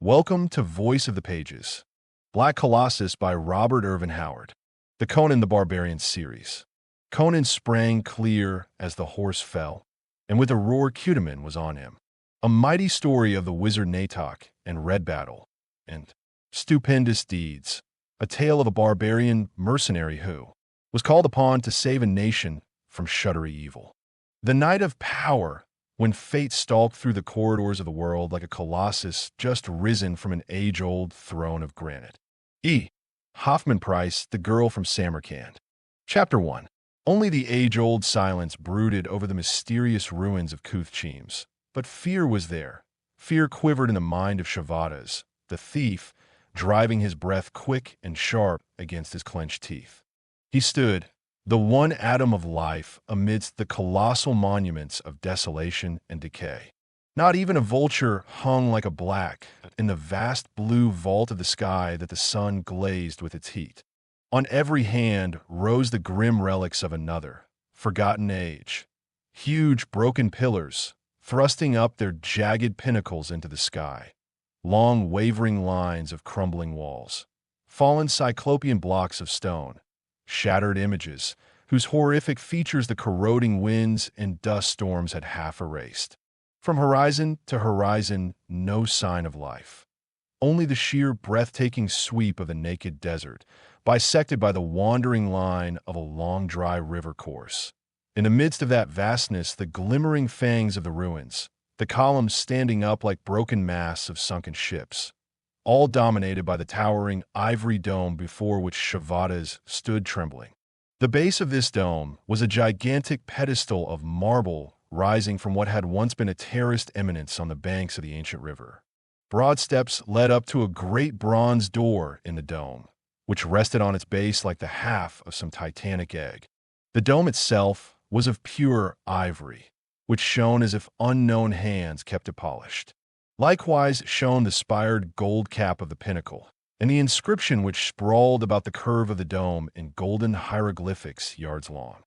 Welcome to Voice of the Pages, Black Colossus by Robert Irvin Howard, the Conan the Barbarian series. Conan sprang clear as the horse fell, and with a roar Cutaman was on him. A mighty story of the wizard Natohk and red battle, and stupendous deeds. A tale of a barbarian mercenary who was called upon to save a nation from shuddery evil. The night of power, when fate stalked through the corridors of the world like a colossus just risen from an age-old throne of granite. Hoffman Price, The Girl from Samarkand. Chapter 1. Only the age-old silence brooded over the mysterious ruins of Khotan, but fear was there. Fear quivered in the mind of Shevatas, the thief, driving his breath quick and sharp against his clenched teeth. He stood, the one atom of life, amidst the colossal monuments of desolation and decay. Not even a vulture hung like a black in the vast blue vault of the sky that the sun glazed with its heat. On every hand rose the grim relics of another, forgotten age. Huge broken pillars, thrusting up their jagged pinnacles into the sky. Long wavering lines of crumbling walls. Fallen cyclopean blocks of stone. Shattered images, whose horrific features the corroding winds and dust storms had half erased. From horizon to horizon, no sign of life. Only the sheer breathtaking sweep of the naked desert, bisected by the wandering line of a long dry river course. In the midst of that vastness, the glimmering fangs of the ruins, the columns standing up like broken masts of sunken ships, all dominated by the towering ivory dome before which Shevatas stood trembling. The base of this dome was a gigantic pedestal of marble rising from what had once been a terraced eminence on the banks of the ancient river. Broad steps led up to a great bronze door in the dome, which rested on its base like the half of some titanic egg. The dome itself was of pure ivory, which shone as if unknown hands kept it polished. Likewise shone the spired gold cap of the pinnacle, and the inscription which sprawled about the curve of the dome in golden hieroglyphics yards long.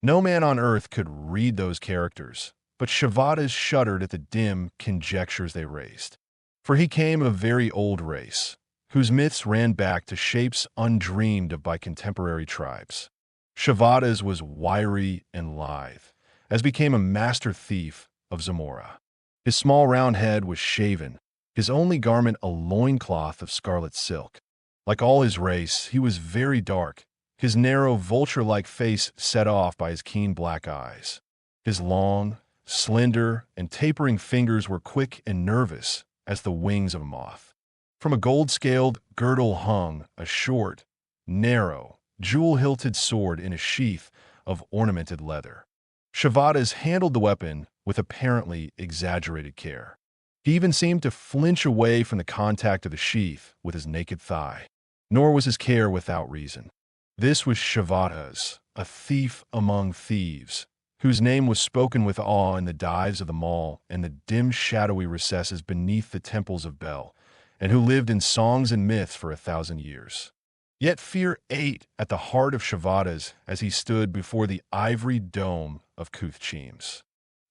No man on earth could read those characters, but Shevatas shuddered at the dim conjectures they raised. For he came of a very old race, whose myths ran back to shapes undreamed of by contemporary tribes. Shevatas was wiry and lithe, as became a master thief of Zamoran. His small round head was shaven, his only garment a loincloth of scarlet silk. Like all his race, he was very dark, his narrow vulture-like face set off by his keen black eyes. His long, slender, and tapering fingers were quick and nervous as the wings of a moth. From a gold-scaled girdle hung a short, narrow, jewel-hilted sword in a sheath of ornamented leather. Shevatas handled the weapon with apparently exaggerated care. He even seemed to flinch away from the contact of the sheath with his naked thigh. Nor was his care without reason. This was Shevatas, a thief among thieves, whose name was spoken with awe in the dives of the mall and the dim shadowy recesses beneath the temples of Bel, and who lived in songs and myths for 1,000 years. Yet fear ate at the heart of Shevatas as he stood before the ivory dome of Khotan.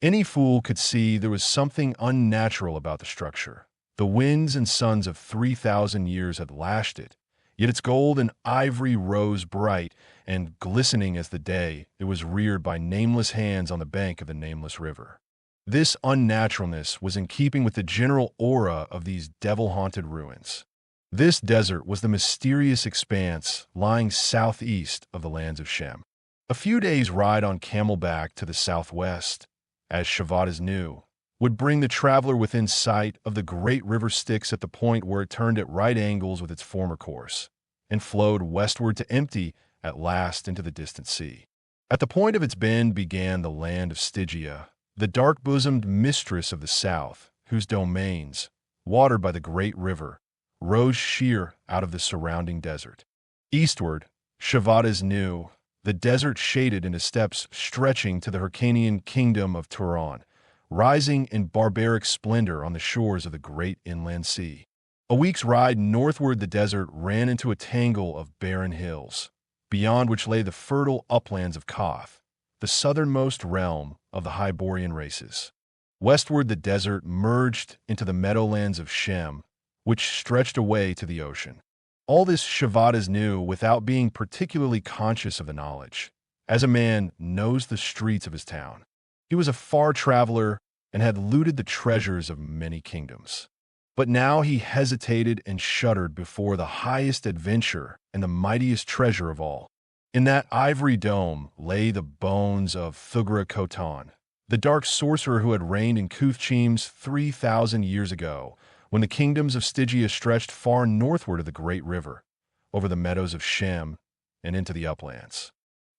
Any fool could see there was something unnatural about the structure. The winds and suns of 3,000 years had lashed it, yet its gold and ivory rose bright and glistening as the day it was reared by nameless hands on the bank of the nameless river. This unnaturalness was in keeping with the general aura of these devil-haunted ruins. This desert was the mysterious expanse lying southeast of the lands of Shem. A few days' ride on camelback to the southwest, as Shevatas knew, would bring the traveler within sight of the great river Styx at the point where it turned at right angles with its former course, and flowed westward to empty at last into the distant sea. At the point of its bend began the land of Stygia, the dark-bosomed mistress of the south, whose domains, watered by the great river, rose sheer out of the surrounding desert. Eastward, Shevatas knew, the desert shaded into steppes stretching to the Hyrcanian kingdom of Turan, rising in barbaric splendor on the shores of the great inland sea. A week's ride northward the desert ran into a tangle of barren hills, beyond which lay the fertile uplands of Koth, the southernmost realm of the Hyborian races. Westward the desert merged into the meadowlands of Shem, which stretched away to the ocean. All this Shevatas knew without being particularly conscious of the knowledge, as a man knows the streets of his town. He was a far traveler and had looted the treasures of many kingdoms. But now he hesitated and shuddered before the highest adventure and the mightiest treasure of all. In that ivory dome lay the bones of Thugra Khotan, the dark sorcerer who had reigned in Khotan 3,000 years ago, when the kingdoms of Stygia stretched far northward of the great river, over the meadows of Shem and into the uplands.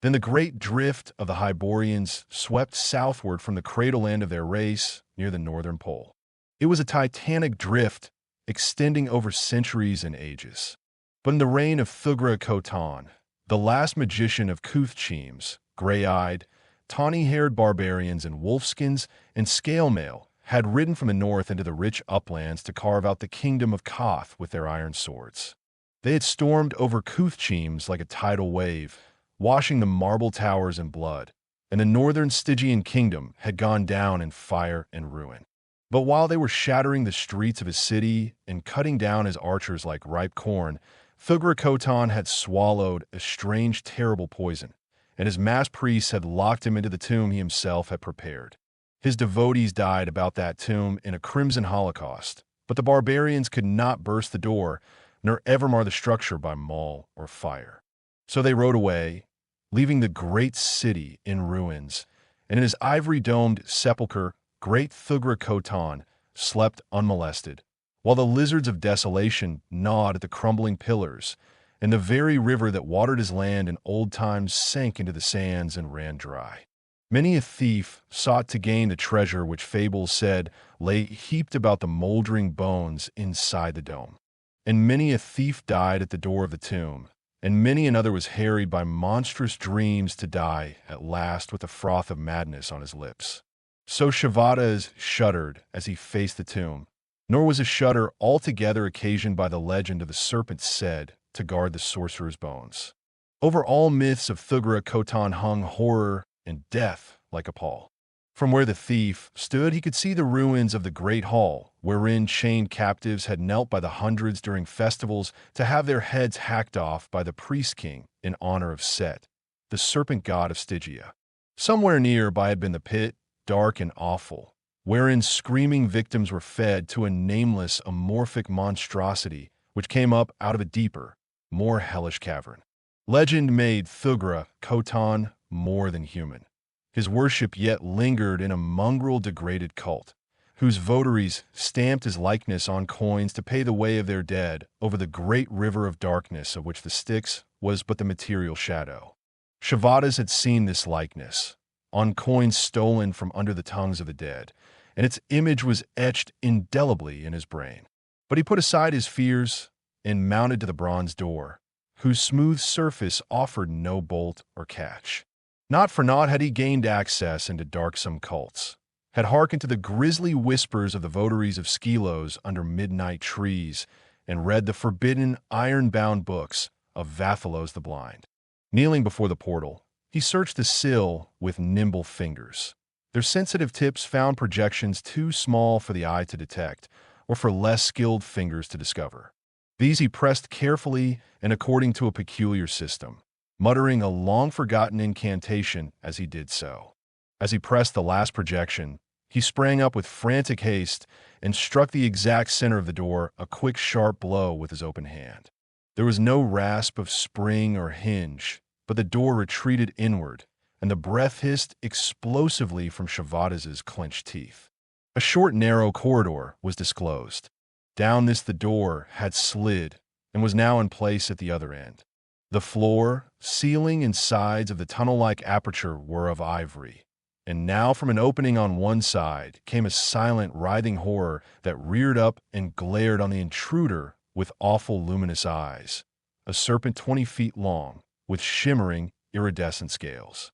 Then the great drift of the Hyborians swept southward from the cradle end of their race near the northern pole. It was a titanic drift extending over centuries and ages. But in the reign of Thugra Khotan, the last magician of Khotan, gray-eyed, tawny-haired barbarians in wolfskins and scale mail had ridden from the north into the rich uplands to carve out the kingdom of Koth with their iron swords. They had stormed over Khotan like a tidal wave, washing the marble towers in blood, and the northern Stygian kingdom had gone down in fire and ruin. But while they were shattering the streets of his city and cutting down his archers like ripe corn, Thugra Khotan had swallowed a strange, terrible poison, and his masked priests had locked him into the tomb he himself had prepared. His devotees died about that tomb in a crimson holocaust, but the barbarians could not burst the door, nor ever mar the structure by maul or fire. So they rode away, leaving the great city in ruins, and in his ivory-domed sepulchre, great Thugra Khotan slept unmolested, while the lizards of desolation gnawed at the crumbling pillars, and the very river that watered his land in old times sank into the sands and ran dry. Many a thief sought to gain the treasure which fables said lay heaped about the moldering bones inside the dome. And many a thief died at the door of the tomb, and many another was harried by monstrous dreams to die at last with the froth of madness on his lips. So Shevatas shuddered as he faced the tomb, nor was a shudder altogether occasioned by the legend of the serpent said to guard the sorcerer's bones. Over all myths of Thugra Khotan hung horror and death like a pall. From where the thief stood, he could see the ruins of the great hall, wherein chained captives had knelt by the hundreds during festivals to have their heads hacked off by the priest-king in honor of Set, the serpent god of Stygia. Somewhere nearby had been the pit, dark and awful, wherein screaming victims were fed to a nameless, amorphic monstrosity which came up out of a deeper, more hellish cavern. Legend made Thugra Khotan more than human. His worship yet lingered in a mongrel degraded cult, whose votaries stamped his likeness on coins to pay the way of their dead over the great river of darkness of which the Styx was but the material shadow. Shevatas had seen this likeness, on coins stolen from under the tongues of the dead, and its image was etched indelibly in his brain. But he put aside his fears and mounted to the bronze door, whose smooth surface offered no bolt or catch. Not for naught had he gained access into darksome cults, had hearkened to the grisly whispers of the votaries of Skelos under midnight trees, and read the forbidden iron-bound books of Vathalos the Blind. Kneeling before the portal, he searched the sill with nimble fingers. Their sensitive tips found projections too small for the eye to detect, or for less skilled fingers to discover. These he pressed carefully and according to a peculiar system, muttering a long-forgotten incantation as he did so. As he pressed the last projection, he sprang up with frantic haste and struck the exact center of the door a quick, sharp blow with his open hand. There was no rasp of spring or hinge, but the door retreated inward, and the breath hissed explosively from Shevatas's clenched teeth. A short, narrow corridor was disclosed. Down this the door had slid and was now in place at the other end. The floor, ceiling, and sides of the tunnel-like aperture were of ivory, and now from an opening on one side came a silent, writhing horror that reared up and glared on the intruder with awful, luminous eyes, a serpent 20 feet long, with shimmering, iridescent scales.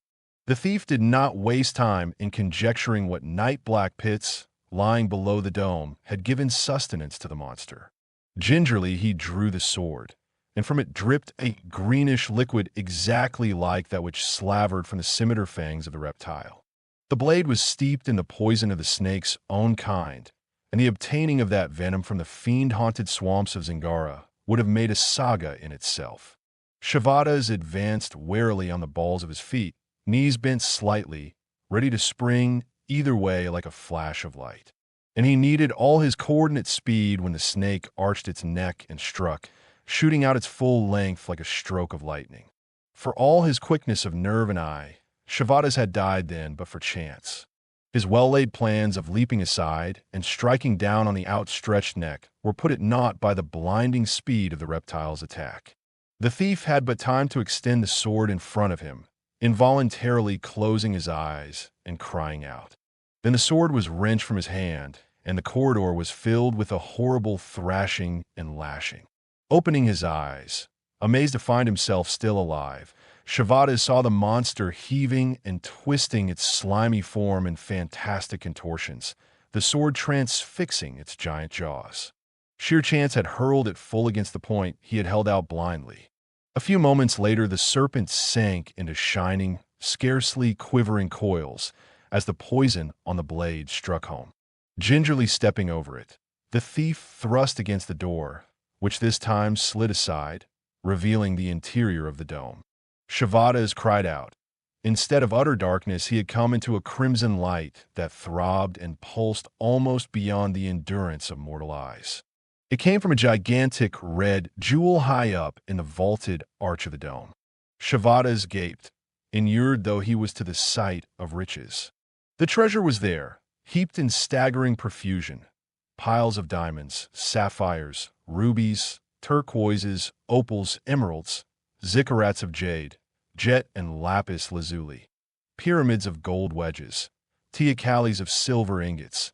The thief did not waste time in conjecturing what night-black pits, lying below the dome, had given sustenance to the monster. Gingerly he drew the sword, and from it dripped a greenish liquid exactly like that which slavered from the scimitar fangs of the reptile. The blade was steeped in the poison of the snake's own kind, and the obtaining of that venom from the fiend-haunted swamps of Zingara would have made a saga in itself. Shevatas advanced warily on the balls of his feet, knees bent slightly, ready to spring either way like a flash of light. And he needed all his coordinate speed when the snake arched its neck and struck, shooting out its full length like a stroke of lightning. For all his quickness of nerve and eye, Shevatas had died then but for chance. His well-laid plans of leaping aside and striking down on the outstretched neck were put at naught by the blinding speed of the reptile's attack. The thief had but time to extend the sword in front of him, involuntarily closing his eyes and crying out. Then the sword was wrenched from his hand, and the corridor was filled with a horrible thrashing and lashing. Opening his eyes, amazed to find himself still alive, Shevatas saw the monster heaving and twisting its slimy form in fantastic contortions, the sword transfixing its giant jaws. Sheer chance had hurled it full against the point he had held out blindly. A few moments later, the serpent sank into shining, scarcely quivering coils as the poison on the blade struck home. Gingerly stepping over it, the thief thrust against the door, which this time slid aside, revealing the interior of the dome. Shevatas cried out. Instead of utter darkness, he had come into a crimson light that throbbed and pulsed almost beyond the endurance of mortal eyes. It came from a gigantic red jewel high up in the vaulted arch of the dome. Shevatas gaped, inured though he was to the sight of riches. The treasure was there, heaped in staggering profusion. Piles of diamonds, sapphires, rubies, turquoises, opals, emeralds, ziggurats of jade, jet and lapis lazuli, pyramids of gold wedges, teocallis of silver ingots,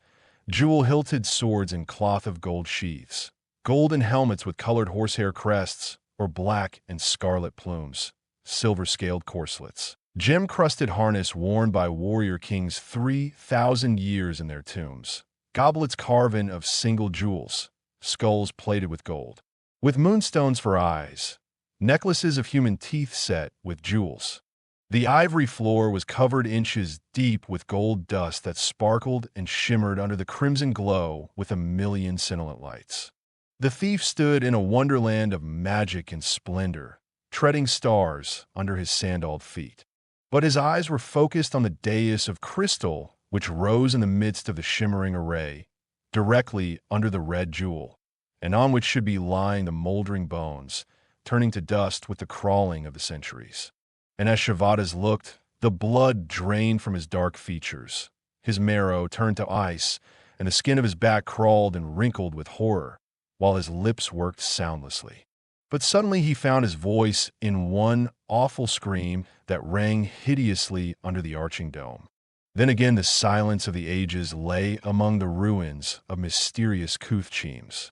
jewel-hilted swords and cloth of gold sheaths, golden helmets with colored horsehair crests or black and scarlet plumes, silver-scaled corselets, gem-crusted harness worn by warrior kings 3,000 years in their tombs, goblets carven of single jewels, skulls plated with gold, with moonstones for eyes, necklaces of human teeth set with jewels. The ivory floor was covered inches deep with gold dust that sparkled and shimmered under the crimson glow with a million scintillant lights. The thief stood in a wonderland of magic and splendor, treading stars under his sandaled feet. But his eyes were focused on the dais of crystal which rose in the midst of the shimmering array, directly under the red jewel, and on which should be lying the moldering bones, turning to dust with the crawling of the centuries. And as Shevatas looked, the blood drained from his dark features. His marrow turned to ice, and the skin of his back crawled and wrinkled with horror, while his lips worked soundlessly. But suddenly he found his voice in one awful scream that rang hideously under the arching dome. Then again the silence of the ages lay among the ruins of mysterious Kuthchemes.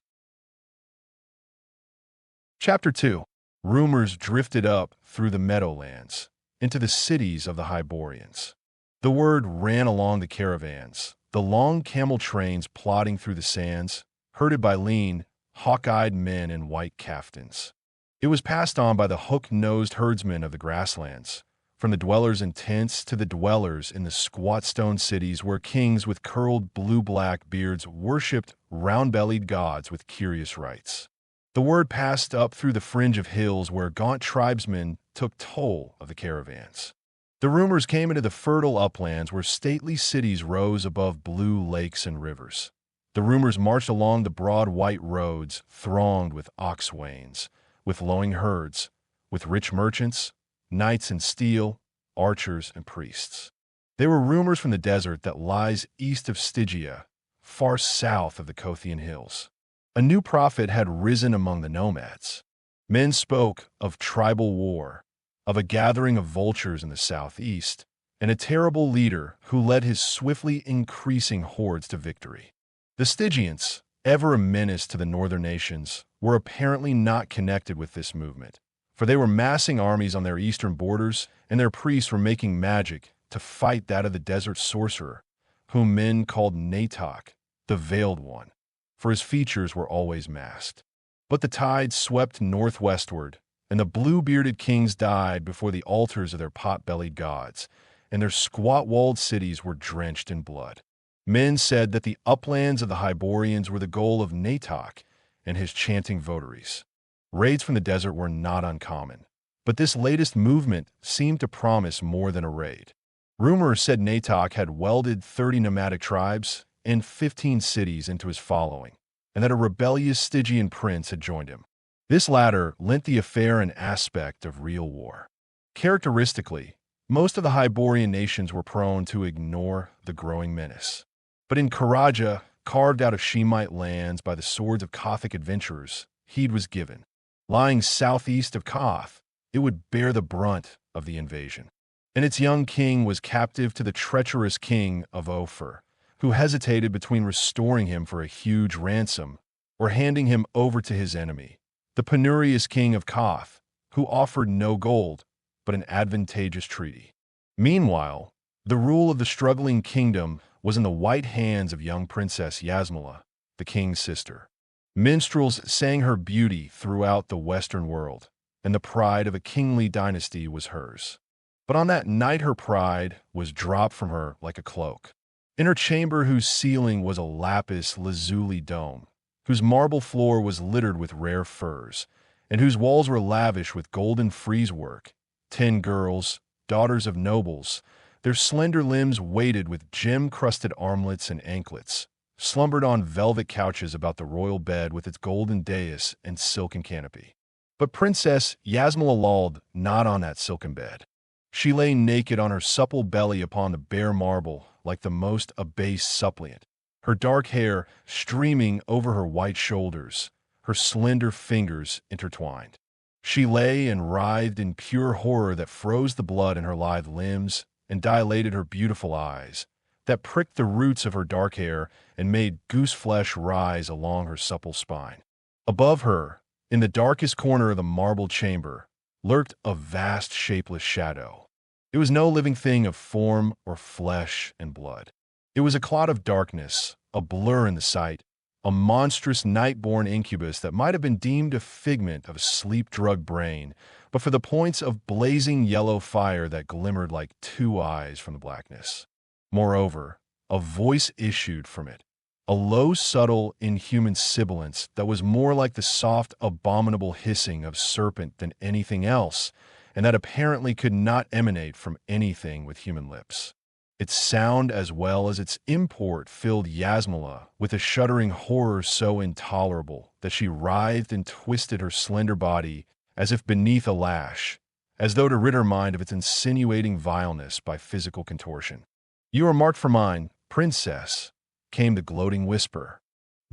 Chapter 2. Rumors drifted up through the meadowlands, into the cities of the Hyborians. The word ran along the caravans, the long camel trains plodding through the sands, herded by lean, hawk-eyed men in white caftans. It was passed on by the hook-nosed herdsmen of the grasslands, from the dwellers in tents to the dwellers in the squat stone cities where kings with curled blue-black beards worshipped round-bellied gods with curious rites. The word passed up through the fringe of hills where gaunt tribesmen took toll of the caravans. The rumors came into the fertile uplands where stately cities rose above blue lakes and rivers. The rumors marched along the broad white roads thronged with ox wains, with lowing herds, with rich merchants, knights in steel, archers, and priests. They were rumors from the desert that lies east of Stygia, far south of the Khothian hills. A new prophet had risen among the nomads. Men spoke of tribal war, of a gathering of vultures in the southeast, and a terrible leader who led his swiftly increasing hordes to victory. The Stygians, ever a menace to the northern nations, were apparently not connected with this movement, for they were massing armies on their eastern borders, and their priests were making magic to fight that of the desert sorcerer, whom men called Natohk, the Veiled One, for his features were always masked. But the tide swept northwestward, and the blue-bearded kings died before the altars of their pot-bellied gods, and their squat-walled cities were drenched in blood. Men said that the uplands of the Hyborians were the goal of Natohk and his chanting votaries. Raids from the desert were not uncommon, but this latest movement seemed to promise more than a raid. Rumor said Natohk had welded 30 nomadic tribes and 15 cities into his following, and that a rebellious Stygian prince had joined him. This latter lent the affair an aspect of real war. Characteristically, most of the Hyborian nations were prone to ignore the growing menace. But in Khoraja, carved out of Shemite lands by the swords of Kothic adventurers, heed was given. Lying southeast of Koth, it would bear the brunt of the invasion. And its young king was captive to the treacherous king of Ophir, who hesitated between restoring him for a huge ransom or handing him over to his enemy, the penurious king of Koth, who offered no gold but an advantageous treaty. Meanwhile, the rule of the struggling kingdom was in the white hands of young Princess Yasmela, the king's sister. Minstrels sang her beauty throughout the Western world, and the pride of a kingly dynasty was hers. But on that night her pride was dropped from her like a cloak. In her chamber whose ceiling was a lapis lazuli dome, whose marble floor was littered with rare furs, and whose walls were lavish with golden frieze work, 10 girls, daughters of nobles, their slender limbs weighted with gem-crusted armlets and anklets, slumbered on velvet couches about the royal bed with its golden dais and silken canopy. But Princess Yasmela lolled not on that silken bed. She lay naked on her supple belly upon the bare marble like the most abased suppliant, her dark hair streaming over her white shoulders, her slender fingers intertwined. She lay and writhed in pure horror that froze the blood in her lithe limbs and dilated her beautiful eyes, that pricked the roots of her dark hair and made goose flesh rise along her supple spine. Above her, in the darkest corner of the marble chamber, lurked a vast shapeless shadow. It was no living thing of form or flesh and blood. It was a clot of darkness, a blur in the sight, a monstrous night-born incubus that might have been deemed a figment of a sleep-drugged brain, but for the points of blazing yellow fire that glimmered like 2 eyes from the blackness. Moreover, a voice issued from it, a low, subtle, inhuman sibilance that was more like the soft, abominable hissing of serpent than anything else, and that apparently could not emanate from anything with human lips. Its sound as well as its import filled Yasmela with a shuddering horror so intolerable that she writhed and twisted her slender body as if beneath a lash, as though to rid her mind of its insinuating vileness by physical contortion. "You are marked for mine, princess," came the gloating whisper.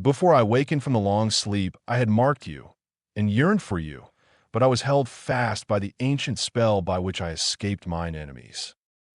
"Before I wakened from the long sleep, I had marked you and yearned for you, but I was held fast by the ancient spell by which I escaped mine enemies.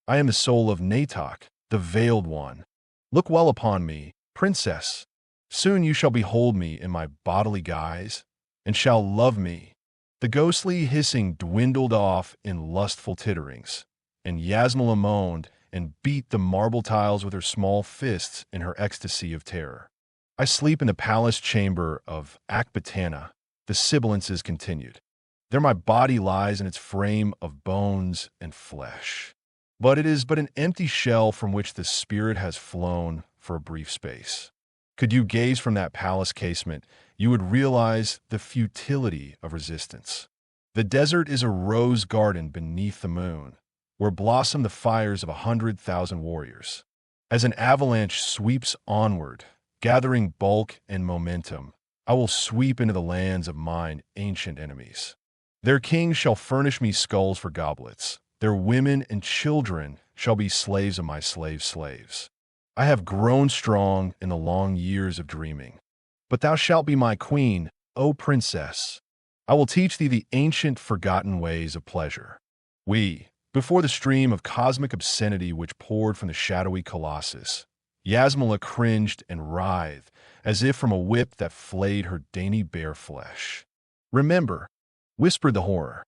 I am the soul of Natohk, the Veiled One. Look well upon me, princess. Soon you shall behold me in my bodily guise, and shall love me." The ghostly hissing dwindled off in lustful titterings, and Yasmela moaned and beat the marble tiles with her small fists in her ecstasy of terror. "I sleep in the palace chamber of Akbatana," the sibilances continued. "There my body lies in its frame of bones and flesh. But it is but an empty shell from which the spirit has flown for a brief space. Could you gaze from that palace casement, you would realize the futility of resistance. The desert is a rose garden beneath the moon, where blossom the fires of 100,000 warriors. As an avalanche sweeps onward, gathering bulk and momentum, I will sweep into the lands of mine ancient enemies. Their kings shall furnish me skulls for goblets. Their women and children shall be slaves of my slaves. I have grown strong in the long years of dreaming. But thou shalt be my queen, O princess. I will teach thee the ancient forgotten ways of pleasure. Before the stream of cosmic obscenity which poured from the shadowy Colossus, Yasmela cringed and writhed, as if from a whip that flayed her dainty bare flesh. "Remember," whispered the horror,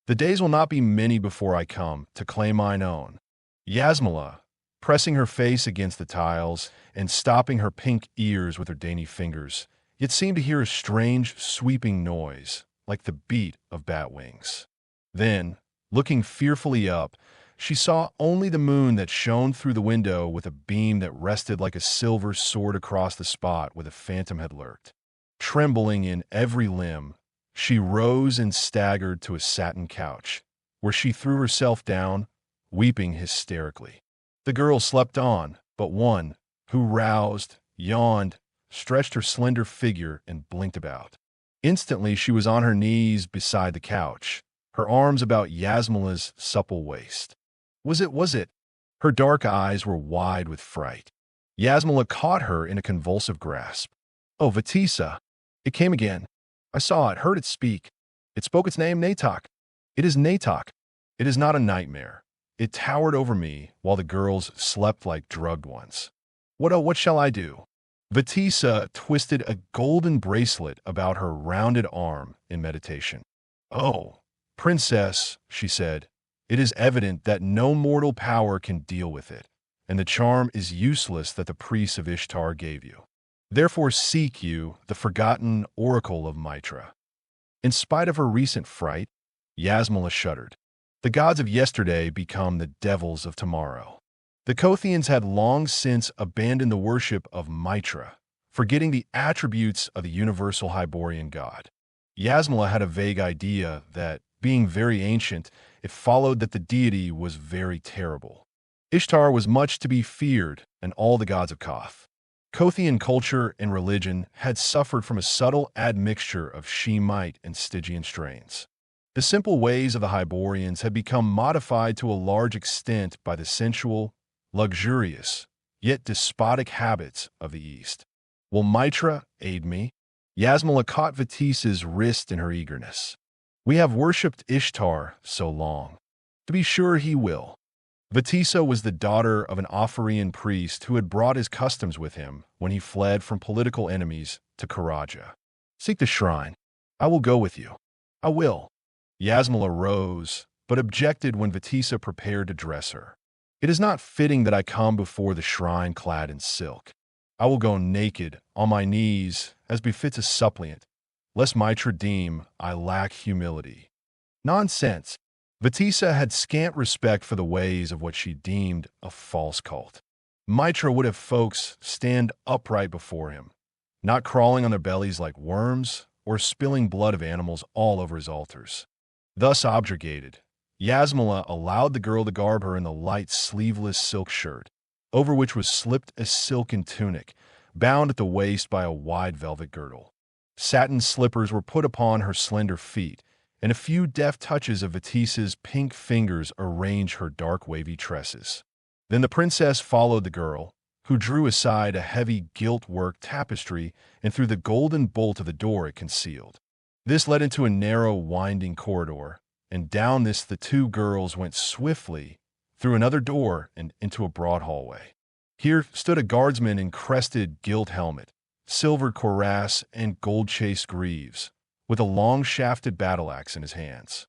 "the days will not be many before I come to claim mine own." Yasmela, pressing her face against the tiles and stopping her pink ears with her dainty fingers, yet seemed to hear a strange, sweeping noise, like the beat of bat wings. Then, looking fearfully up, She saw only the moon that shone through the window with a beam that rested like a silver sword across the spot where the phantom had lurked. Trembling in every limb, she rose and staggered to a satin couch, where she threw herself down, weeping hysterically. The girl slept on, but one, who roused, yawned, stretched her slender figure, and blinked about. Instantly she was on her knees beside the couch, her arms about Yasmela's supple waist. Was it? Her dark eyes were wide with fright. Yasmela caught her in a convulsive grasp. Oh, Vatisa! It came again. I saw it, heard it speak. It spoke its name, Natohk. It is Natohk. It is not a nightmare. It towered over me while the girls slept like drugged ones. What shall I do? Vatisa twisted a golden bracelet about her rounded arm in meditation. Oh, Princess, she said, it is evident that no mortal power can deal with it, and the charm is useless that the priests of Ishtar gave you. Therefore seek you the forgotten oracle of Mitra. In spite of her recent fright, Yasmela shuddered. The gods of yesterday become the devils of tomorrow. The Khothians had long since abandoned the worship of Mitra, forgetting the attributes of the universal Hyborian god. Yasmela had a vague idea that, being very ancient, it followed that the deity was very terrible. Ishtar was much to be feared, and all the gods of Koth. Khothian culture and religion had suffered from a subtle admixture of Shemite and Stygian strains. The simple ways of the Hyborians had become modified to a large extent by the sensual, luxurious, yet despotic habits of the East. Will Mitra aid me? Yasmela caught Vatisa's wrist in her eagerness. We have worshipped Ishtar so long. To be sure he will. Vatisa was the daughter of an Ophirian priest who had brought his customs with him when he fled from political enemies to Khoraja. Seek the shrine. I will go with you. I will. Yasmela rose, but objected when Vatisa prepared to dress her. It is not fitting that I come before the shrine clad in silk. I will go naked, on my knees, as befits a suppliant, lest Mitra deem I lack humility. Nonsense. Vatisa had scant respect for the ways of what she deemed a false cult. Mitra would have folks stand upright before him, not crawling on their bellies like worms or spilling blood of animals all over his altars. Thus objurgated, Yasmela allowed the girl to garb her in the light sleeveless silk shirt, over which was slipped a silken tunic, bound at the waist by a wide velvet girdle. Satin slippers were put upon her slender feet, and a few deft touches of Vatisa's pink fingers arranged her dark wavy tresses. Then the princess followed the girl, who drew aside a heavy gilt-work tapestry and threw the golden bolt of the door it concealed. This led into a narrow, winding corridor, and down this the two girls went swiftly, through another door and into a broad hallway. Here stood a guardsman in crested gilt helmet, silver cuirass, and gold-chased greaves, with a long-shafted battle-axe in his hands.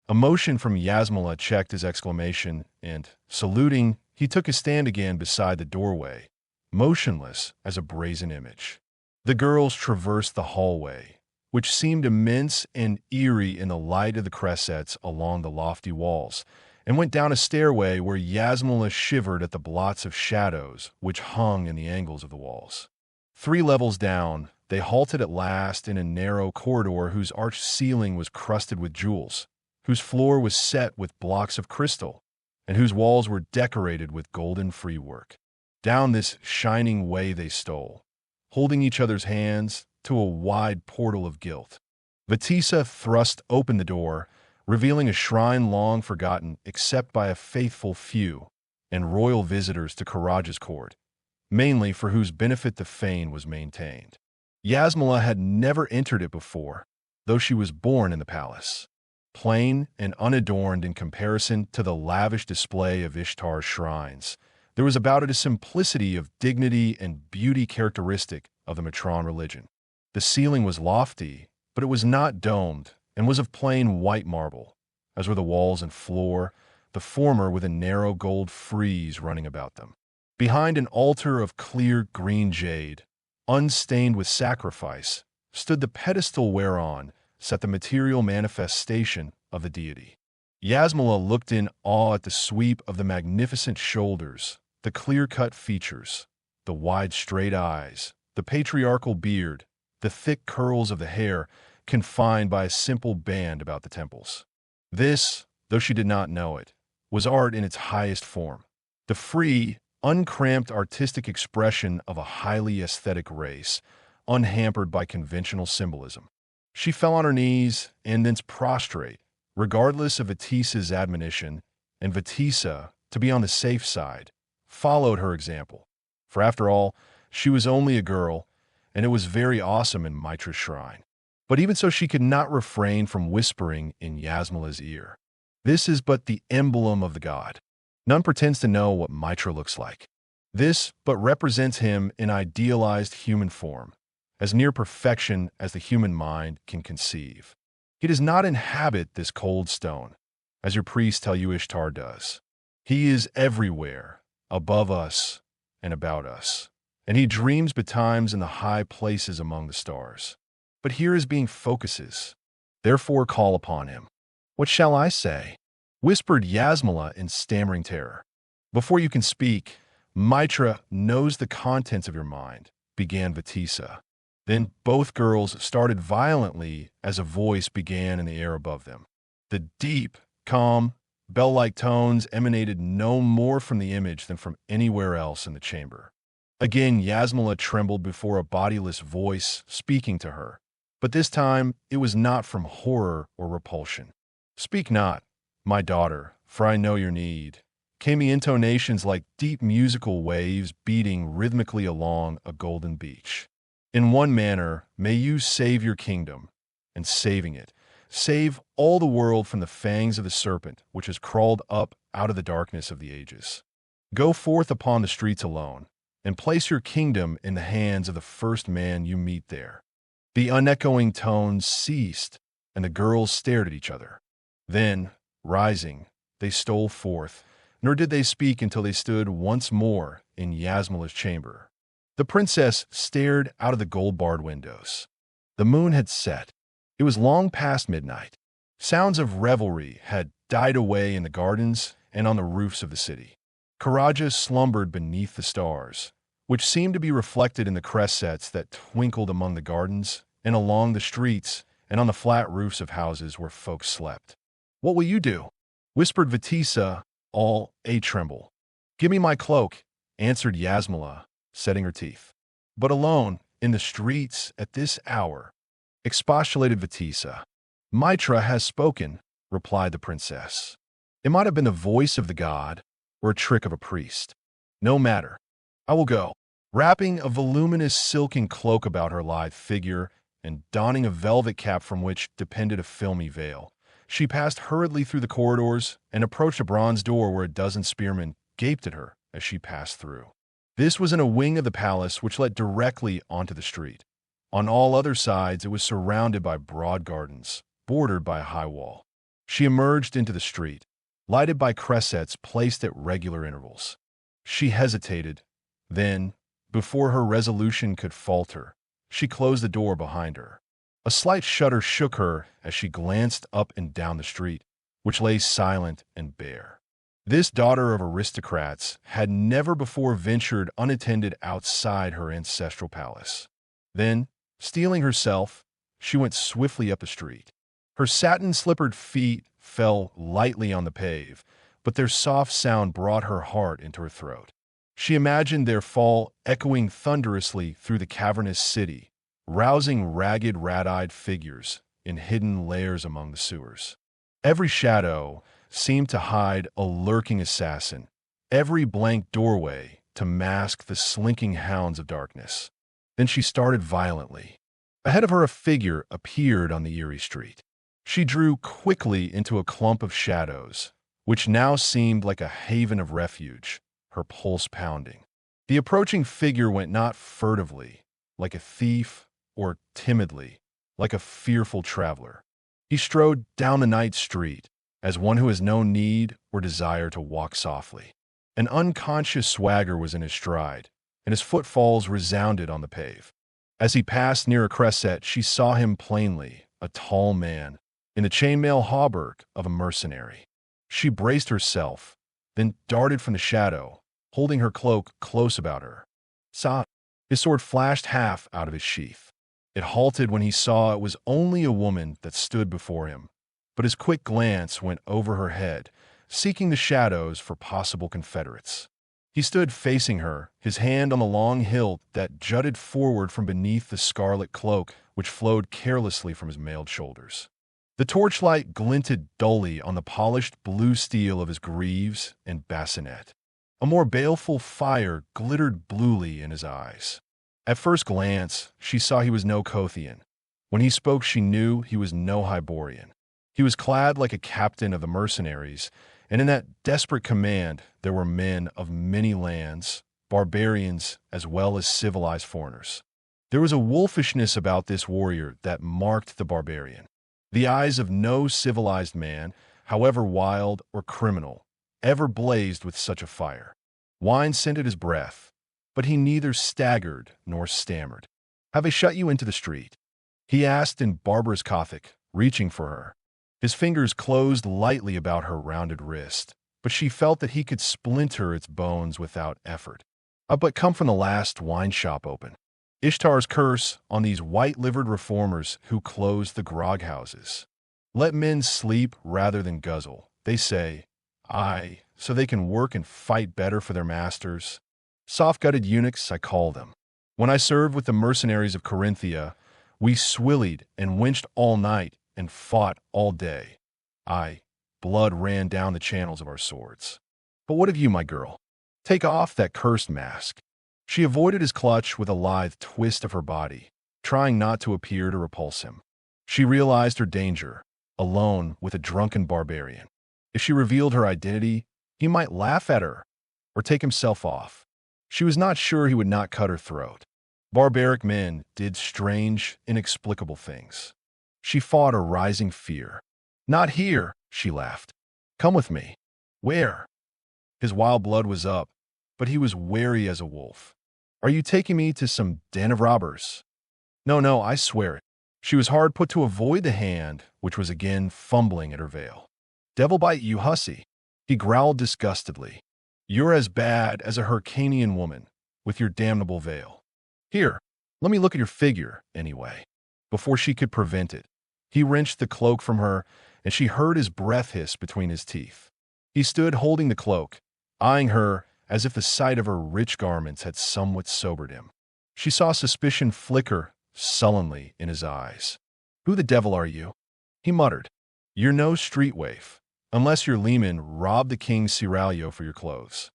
A motion from Yasmela checked his exclamation, and, saluting, he took his stand again beside the doorway, motionless as a brazen image. The girls traversed the hallway, which seemed immense and eerie in the light of the cressets along the lofty walls, and went down a stairway where Yasmela shivered at the blots of shadows which hung in the angles of the walls. 3 levels down, they halted at last in a narrow corridor whose arched ceiling was crusted with jewels, whose floor was set with blocks of crystal, and whose walls were decorated with golden freework. Down this shining way they stole, holding each other's hands, to a wide portal of gilt. Vatisa thrust open the door, revealing a shrine long forgotten except by a faithful few and royal visitors to Khoraja's court, mainly for whose benefit the fane was maintained. Yasmela had never entered it before, though she was born in the palace. Plain and unadorned in comparison to the lavish display of Ishtar's shrines, there was about it a simplicity of dignity and beauty characteristic of the Mitran religion. The ceiling was lofty, but it was not domed and was of plain white marble, as were the walls and floor, the former with a narrow gold frieze running about them. Behind an altar of clear green jade, unstained with sacrifice, stood the pedestal whereon sat the material manifestation of the deity. Yasmela looked in awe at the sweep of the magnificent shoulders, the clear-cut features, the wide straight eyes, the patriarchal beard, the thick curls of the hair confined by a simple band about the temples. This, though she did not know it, was art in its highest form, the free, uncramped artistic expression of a highly aesthetic race, unhampered by conventional symbolism. She fell on her knees and thence prostrate, regardless of Vatisa's admonition, and Vatisa, to be on the safe side, followed her example. For after all, she was only a girl, and it was very awesome in Mitra's shrine. But even so, she could not refrain from whispering in Yasmela's ear, "This is but the emblem of the god. None pretends to know what Mitra looks like. This but represents him in idealized human form, as near perfection as the human mind can conceive. He does not inhabit this cold stone, as your priests tell you Ishtar does. He is everywhere, above us and about us, and he dreams betimes in the high places among the stars. But here his being focuses. Therefore call upon him." "What shall I say?" whispered Yasmela in stammering terror. "Before you can speak, Mitra knows the contents of your mind," began Vatisa. Then both girls started violently as a voice began in the air above them. The deep, calm, bell-like tones emanated no more from the image than from anywhere else in the chamber. Again Yasmela trembled before a bodiless voice speaking to her, but this time it was not from horror or repulsion. "Speak not, my daughter, for I know your need," came the intonations like deep musical waves beating rhythmically along a golden beach. "In one manner may you save your kingdom, and saving it, save all the world from the fangs of the serpent which has crawled up out of the darkness of the ages. Go forth upon the streets alone, and place your kingdom in the hands of the first man you meet there." The unechoing tones ceased, and the girls stared at each other. Then, rising, they stole forth, nor did they speak until they stood once more in Yasmela's chamber. The princess stared out of the gold-barred windows. The moon had set. It was long past midnight. Sounds of revelry had died away in the gardens and on the roofs of the city. Khoraja slumbered beneath the stars, which seemed to be reflected in the cressets that twinkled among the gardens and along the streets and on the flat roofs of houses where folks slept. "What will you do?" whispered Vatisa, all a-tremble. "Give me my cloak," answered Yasmela, setting her teeth. "But alone, in the streets, at this hour," expostulated Vatisa. "Mitra has spoken," replied the princess. "It might have been the voice of the god, or a trick of a priest. No matter. I will go." Wrapping a voluminous silken cloak about her lithe figure and donning a velvet cap from which depended a filmy veil, she passed hurriedly through the corridors and approached a bronze door where a dozen spearmen gaped at her as she passed through. This was in a wing of the palace which led directly onto the street. On all other sides, it was surrounded by broad gardens, bordered by a high wall. She emerged into the street, lighted by cressets placed at regular intervals. She hesitated. Then, before her resolution could falter, she closed the door behind her. A slight shudder shook her as she glanced up and down the street, which lay silent and bare. This daughter of aristocrats had never before ventured unattended outside her ancestral palace. Then, steeling herself, she went swiftly up the street. Her satin-slippered feet fell lightly on the pave, but their soft sound brought her heart into her throat. She imagined their fall echoing thunderously through the cavernous city, rousing ragged, rat-eyed figures in hidden lairs among the sewers. Every shadow seemed to hide a lurking assassin, every blank doorway to mask the slinking hounds of darkness. Then she started violently. Ahead of her a figure appeared on the eerie street. She drew quickly into a clump of shadows, which now seemed like a haven of refuge, her pulse pounding. The approaching figure went not furtively, like a thief, or timidly, like a fearful traveler. He strode down the night street, as one who has no need or desire to walk softly. An unconscious swagger was in his stride, and his footfalls resounded on the pave. As he passed near a cresset, she saw him plainly, a tall man, in the chainmail hauberk of a mercenary. She braced herself, then darted from the shadow, holding her cloak close about her. Sa! His sword flashed half out of his sheath. It halted when he saw it was only a woman that stood before him, but his quick glance went over her head, seeking the shadows for possible confederates. He stood facing her, his hand on the long hilt that jutted forward from beneath the scarlet cloak which flowed carelessly from his mailed shoulders. The torchlight glinted dully on the polished blue steel of his greaves and bassinet. A more baleful fire glittered bluely in his eyes. At first glance, she saw he was no Kothian. When he spoke, she knew he was no Hyborian. He was clad like a captain of the mercenaries, and in that desperate command there were men of many lands, barbarians as well as civilized foreigners. There was a wolfishness about this warrior that marked the barbarian. The eyes of no civilized man, however wild or criminal, ever blazed with such a fire. Wine scented his breath, but he neither staggered nor stammered. "Have they shut you into the street?" he asked in barbarous Gothic, reaching for her. His fingers closed lightly about her rounded wrist, but she felt that he could splinter its bones without effort. "I but come from the last wine shop open. Ishtar's curse on these white-livered reformers who close the grog houses. Let men sleep rather than guzzle, they say. Aye, so they can work and fight better for their masters. Soft-gutted eunuchs, I call them. When I served with the mercenaries of Corinthia, we swillied and winched all night and fought all day. Aye, blood ran down the channels of our swords. But what of you, my girl? Take off that cursed mask." She avoided his clutch with a lithe twist of her body, trying not to appear to repulse him. She realized her danger, alone with a drunken barbarian. If she revealed her identity, he might laugh at her or take himself off. She was not sure he would not cut her throat. Barbaric men did strange, inexplicable things. She fought a rising fear. "Not here," she laughed. "Come with me." "Where?" His wild blood was up, but he was wary as a wolf. "Are you taking me to some den of robbers?" No, I swear it." She was hard put to avoid the hand, which was again fumbling at her veil. "Devil bite you, hussy." He growled disgustedly. "You're as bad as a Hyrcanian woman, with your damnable veil. Here, let me look at your figure, anyway." Before she could prevent it, he wrenched the cloak from her, and she heard his breath hiss between his teeth. He stood holding the cloak, eyeing her as if the sight of her rich garments had somewhat sobered him. She saw suspicion flicker sullenly in his eyes. "Who the devil are you?" he muttered. "You're no street waif, unless your leman robbed the king's seraglio for your clothes."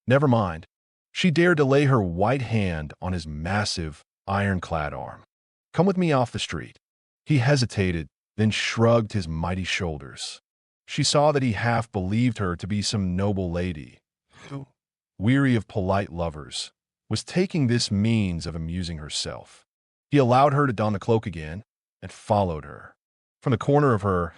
"Never mind." She dared to lay her white hand on his massive, ironclad arm. "Come with me off the street." He hesitated, then shrugged his mighty shoulders. She saw that he half believed her to be some noble lady who, weary of polite lovers, was taking this means of amusing herself. He allowed her to don the cloak again and followed her. From the corner of her,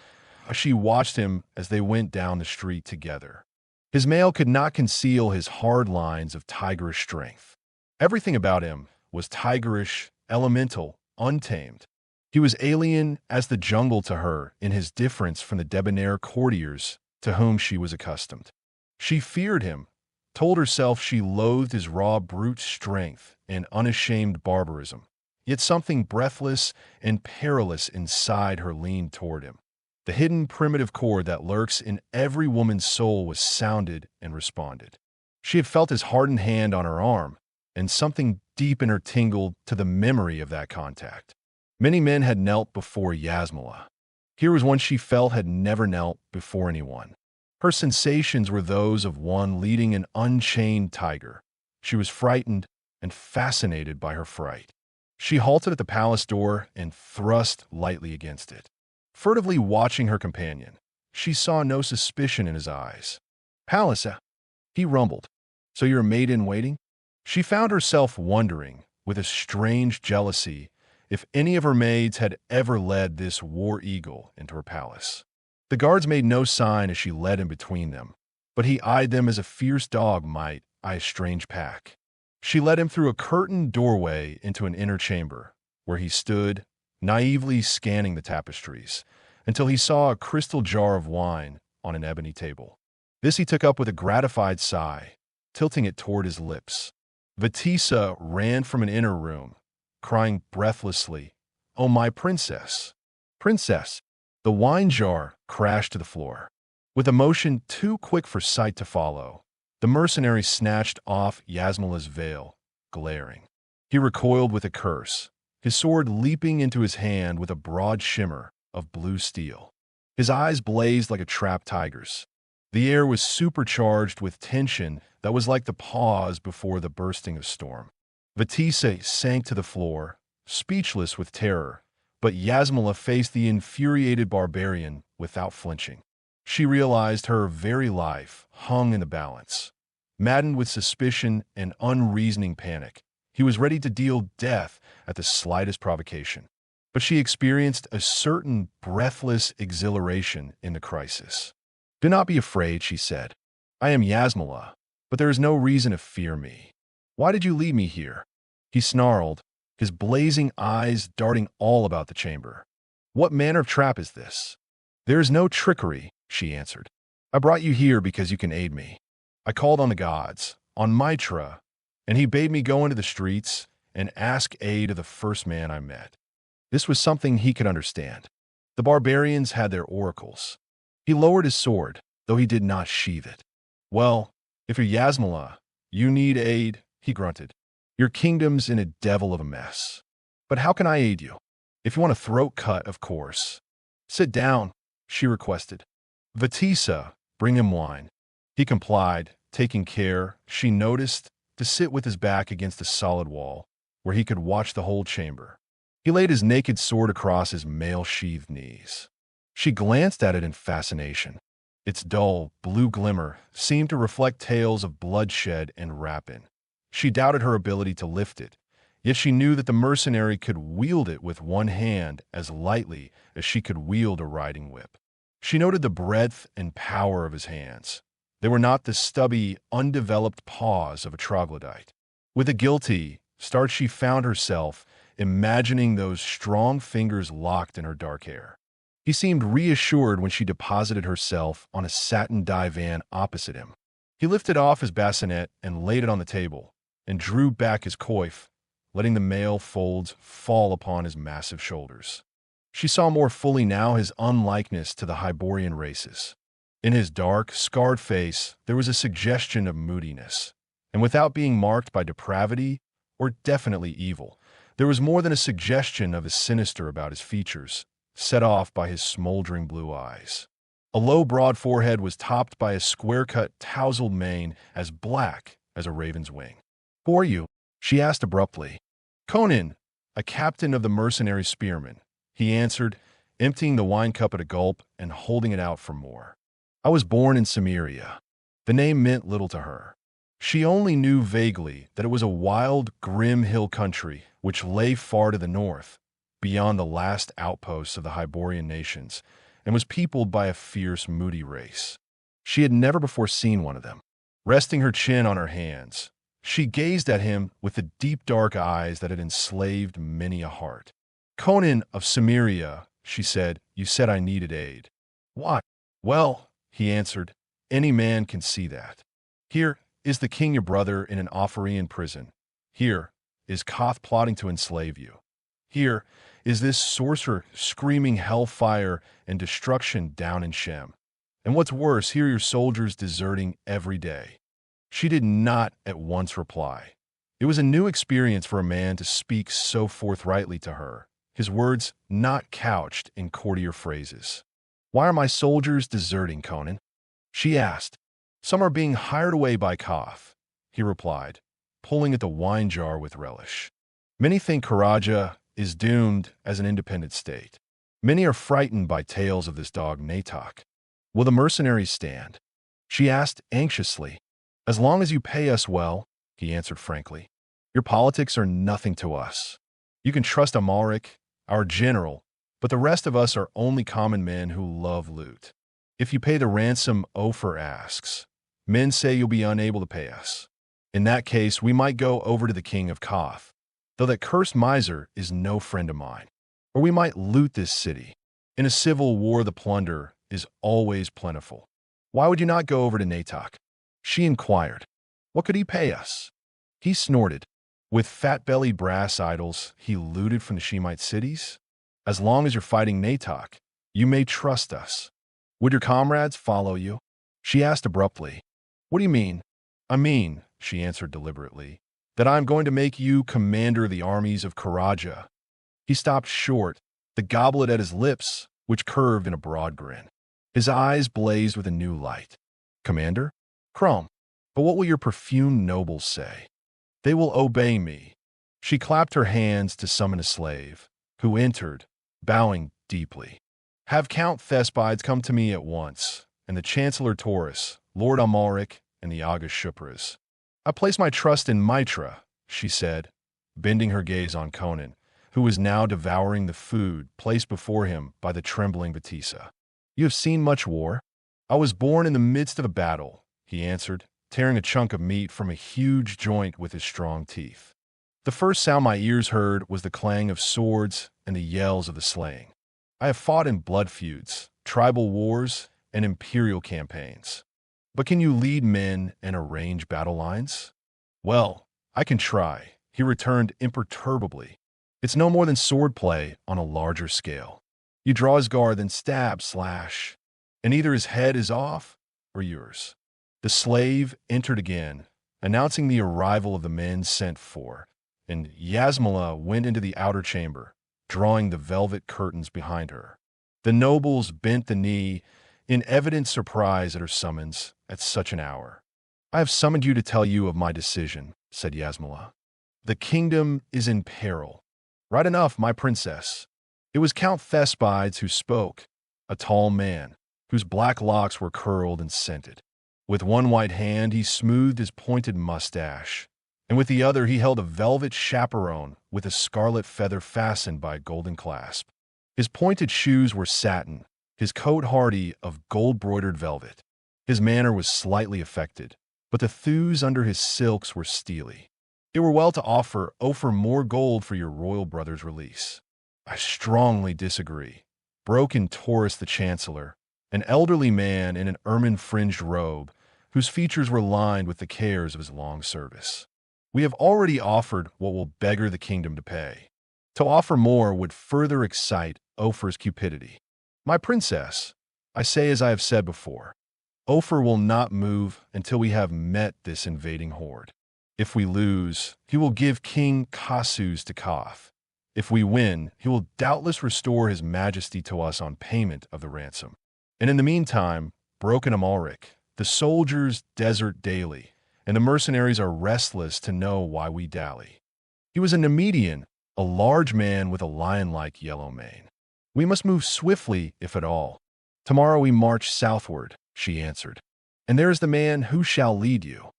she watched him as they went down the street together. His mail could not conceal his hard lines of tigerish strength. Everything about him was tigerish, elemental, untamed. He was alien as the jungle to her in his difference from the debonair courtiers to whom she was accustomed. She feared him, told herself she loathed his raw brute strength and unashamed barbarism. Yet something breathless and perilous inside her leaned toward him. The hidden primitive chord that lurks in every woman's soul was sounded and responded. She had felt his hardened hand on her arm, and something deep in her tingled to the memory of that contact. Many men had knelt before Yasmela. Here was one she felt had never knelt before anyone. Her sensations were those of one leading an unchained tiger. She was frightened and fascinated by her fright. She halted at the palace door and thrust lightly against it. Furtively watching her companion, she saw no suspicion in his eyes. "Palace, he rumbled. "So you're a maid in waiting?" She found herself wondering, with a strange jealousy, if any of her maids had ever led this war eagle into her palace. The guards made no sign as she led him between them, but he eyed them as a fierce dog might eye a strange pack. She led him through a curtained doorway into an inner chamber, where he stood, naively scanning the tapestries, until he saw a crystal jar of wine on an ebony table. This he took up with a gratified sigh, tilting it toward his lips. Vatisa ran from an inner room, crying breathlessly, "Oh, my princess! Princess!" The wine jar crashed to the floor. With a motion too quick for sight to follow, the mercenary snatched off Yasmela's veil, glaring. He recoiled with a curse, his sword leaping into his hand with a broad shimmer of blue steel. His eyes blazed like a trapped tiger's. The air was supercharged with tension that was like the pause before the bursting of storm. Vatisa sank to the floor, speechless with terror, but Yasmela faced the infuriated barbarian without flinching. She realized her very life hung in the balance. Maddened with suspicion and unreasoning panic, he was ready to deal death at the slightest provocation. But she experienced a certain breathless exhilaration in the crisis. "Do not be afraid," she said. "I am Yasmela, but there is no reason to fear me. Why did you leave me here?" He snarled, his blazing eyes darting all about the chamber. "What manner of trap is this?" "There is no trickery," she answered. "I brought you here because you can aid me. I called on the gods, on Mitra, and he bade me go into the streets and ask aid of the first man I met." This was something he could understand. The barbarians had their oracles. He lowered his sword, though he did not sheathe it. "Well, if you're Yasmela, you need aid," he grunted. "Your kingdom's in a devil of a mess. But how can I aid you? If you want a throat cut, of course." "Sit down," she requested. "Vatisa, bring him wine." He complied, taking care, she noticed, to sit with his back against a solid wall, where he could watch the whole chamber. He laid his naked sword across his mail-sheathed knees. She glanced at it in fascination. Its dull, blue glimmer seemed to reflect tales of bloodshed and rapine. She doubted her ability to lift it, yet she knew that the mercenary could wield it with one hand as lightly as she could wield a riding whip. She noted the breadth and power of his hands. They were not the stubby, undeveloped paws of a troglodyte. With a guilty start, she found herself imagining those strong fingers locked in her dark hair. He seemed reassured when she deposited herself on a satin divan opposite him. He lifted off his bassinet and laid it on the table, and drew back his coif, letting the mail folds fall upon his massive shoulders. She saw more fully now his unlikeness to the Hyborian races. In his dark, scarred face, there was a suggestion of moodiness, and without being marked by depravity or definitely evil, there was more than a suggestion of a sinister about his features, set off by his smoldering blue eyes. A low, broad forehead was topped by a square-cut, tousled mane as black as a raven's wing. "Who are you?" she asked abruptly. "Conan, a captain of the mercenary spearmen," he answered, emptying the wine cup at a gulp and holding it out for more. "I was born in Cimmeria." The name meant little to her. She only knew vaguely that it was a wild, grim hill country which lay far to the north, beyond the last outposts of the Hyborian nations, and was peopled by a fierce, moody race. She had never before seen one of them. Resting her chin on her hands, she gazed at him with the deep, dark eyes that had enslaved many a heart. "Conan of Cimmeria," she said, "you said I needed aid." "Why?" "Well," he answered, "any man can see that. Here is the king your brother in an Ophirean prison. Here is Koth plotting to enslave you. Here is this sorcerer screaming hellfire and destruction down in Shem. And what's worse, here are your soldiers deserting every day." She did not at once reply. It was a new experience for a man to speak so forthrightly to her, his words not couched in courtier phrases. "Why are my soldiers deserting, Conan?" she asked. "Some are being hired away by Koth," he replied, pulling at the wine jar with relish. "Many think Khoraja is doomed as an independent state. Many are frightened by tales of this dog Natohk. Will the mercenaries stand?" she asked anxiously. "As long as you pay us well," he answered frankly. "Your politics are nothing to us. You can trust Amalric, our general, but the rest of us are only common men who love loot. If you pay the ransom Ophir asks, men say you'll be unable to pay us. In that case, we might go over to the king of Koth, though that cursed miser is no friend of mine. Or we might loot this city. In a civil war, the plunder is always plentiful. Why would you not go over to Natohk? She inquired. What could he pay us? He snorted. With fat-bellied brass idols he looted from the Shemite cities? As long as you're fighting Natohk, you may trust us. Would your comrades follow you? She asked abruptly. What do you mean? I mean, she answered deliberately, that I'm going to make you commander of the armies of Khoraja. He stopped short, the goblet at his lips, which curved in a broad grin. His eyes blazed with a new light. Commander? Chrome. But what will your perfumed nobles say? They will obey me. She clapped her hands to summon a slave, who entered, bowing deeply. Have Count Thespides come to me at once, and the Chancellor Taurus, Lord Amalric, and the August Shupras. I place my trust in Mitra, she said, bending her gaze on Conan, who was now devouring the food placed before him by the trembling Batisa. You have seen much war? I was born in the midst of a battle, he answered, tearing a chunk of meat from a huge joint with his strong teeth. The first sound my ears heard was the clang of swords and the yells of the slaying. I have fought in blood feuds, tribal wars, and imperial campaigns. But can you lead men and arrange battle lines? Well, I can try, he returned imperturbably. It's no more than swordplay on a larger scale. You draw his guard, then stab, slash, and either his head is off or yours. The slave entered again, announcing the arrival of the men sent for, and Yasmela went into the outer chamber, drawing the velvet curtains behind her. The nobles bent the knee in evident surprise at her summons at such an hour. I have summoned you to tell you of my decision, said Yasmela. The kingdom is in peril. Right enough, my princess. It was Count Thespides who spoke, a tall man, whose black locks were curled and scented. With one white hand he smoothed his pointed mustache, and with the other he held a velvet chaperon with a scarlet feather fastened by a golden clasp. His pointed shoes were satin, his coat hardy of gold-broidered velvet. His manner was slightly affected, but the thews under his silks were steely. It were well to offer more gold for your royal brother's release. I strongly disagree, broke in Taurus the Chancellor, an elderly man in an ermine-fringed robe, whose features were lined with the cares of his long service. We have already offered what will beggar the kingdom to pay. To offer more would further excite Ophir's cupidity. My princess, I say as I have said before, Ophir will not move until we have met this invading horde. If we lose, he will give King Colossus to Koth. If we win, he will doubtless restore his majesty to us on payment of the ransom. And in the meantime, broken Amalric, the soldiers desert daily, and the mercenaries are restless to know why we dally. He was a Nemedian, a large man with a lion-like yellow mane. We must move swiftly, if at all. Tomorrow we march southward, she answered. And there is the man who shall lead you.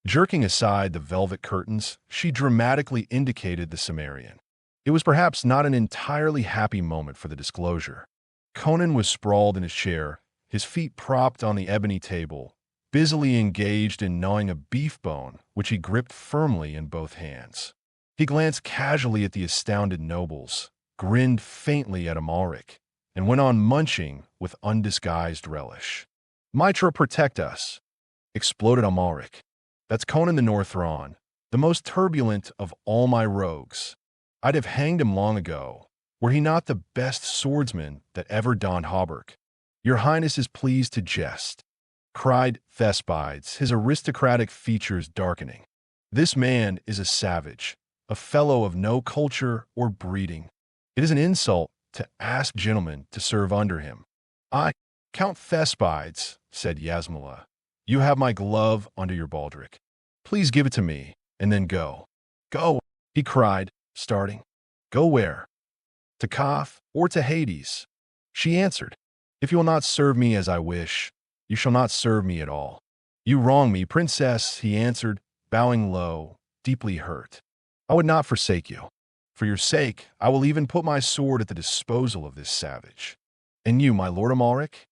Jerking aside the velvet curtains, she dramatically indicated the Zamoran. It was perhaps not an entirely happy moment for the disclosure. Conan was sprawled in his chair, his feet propped on the ebony table, busily engaged in gnawing a beef bone, which he gripped firmly in both hands. He glanced casually at the astounded nobles, grinned faintly at Amalric, and went on munching with undisguised relish. Mitra, protect us, exploded Amalric. That's Conan the Northron, the most turbulent of all my rogues. I'd have hanged him long ago, were he not the best swordsman that ever donned hauberk. Your Highness is pleased to jest, cried Thespides, his aristocratic features darkening. This man is a savage, a fellow of no culture or breeding. It is an insult to ask gentlemen to serve under him. I, Count Thespides, said Yasmela, you have my glove under your baldric. Please give it to me, and then go. Go, he cried, starting. Go where? To Koth or to Hades? She answered, if you will not serve me as I wish, you shall not serve me at all. You wrong me, princess, he answered, bowing low, deeply hurt. I would not forsake you. For your sake, I will even put my sword at the disposal of this savage. And you, my lord Amalric?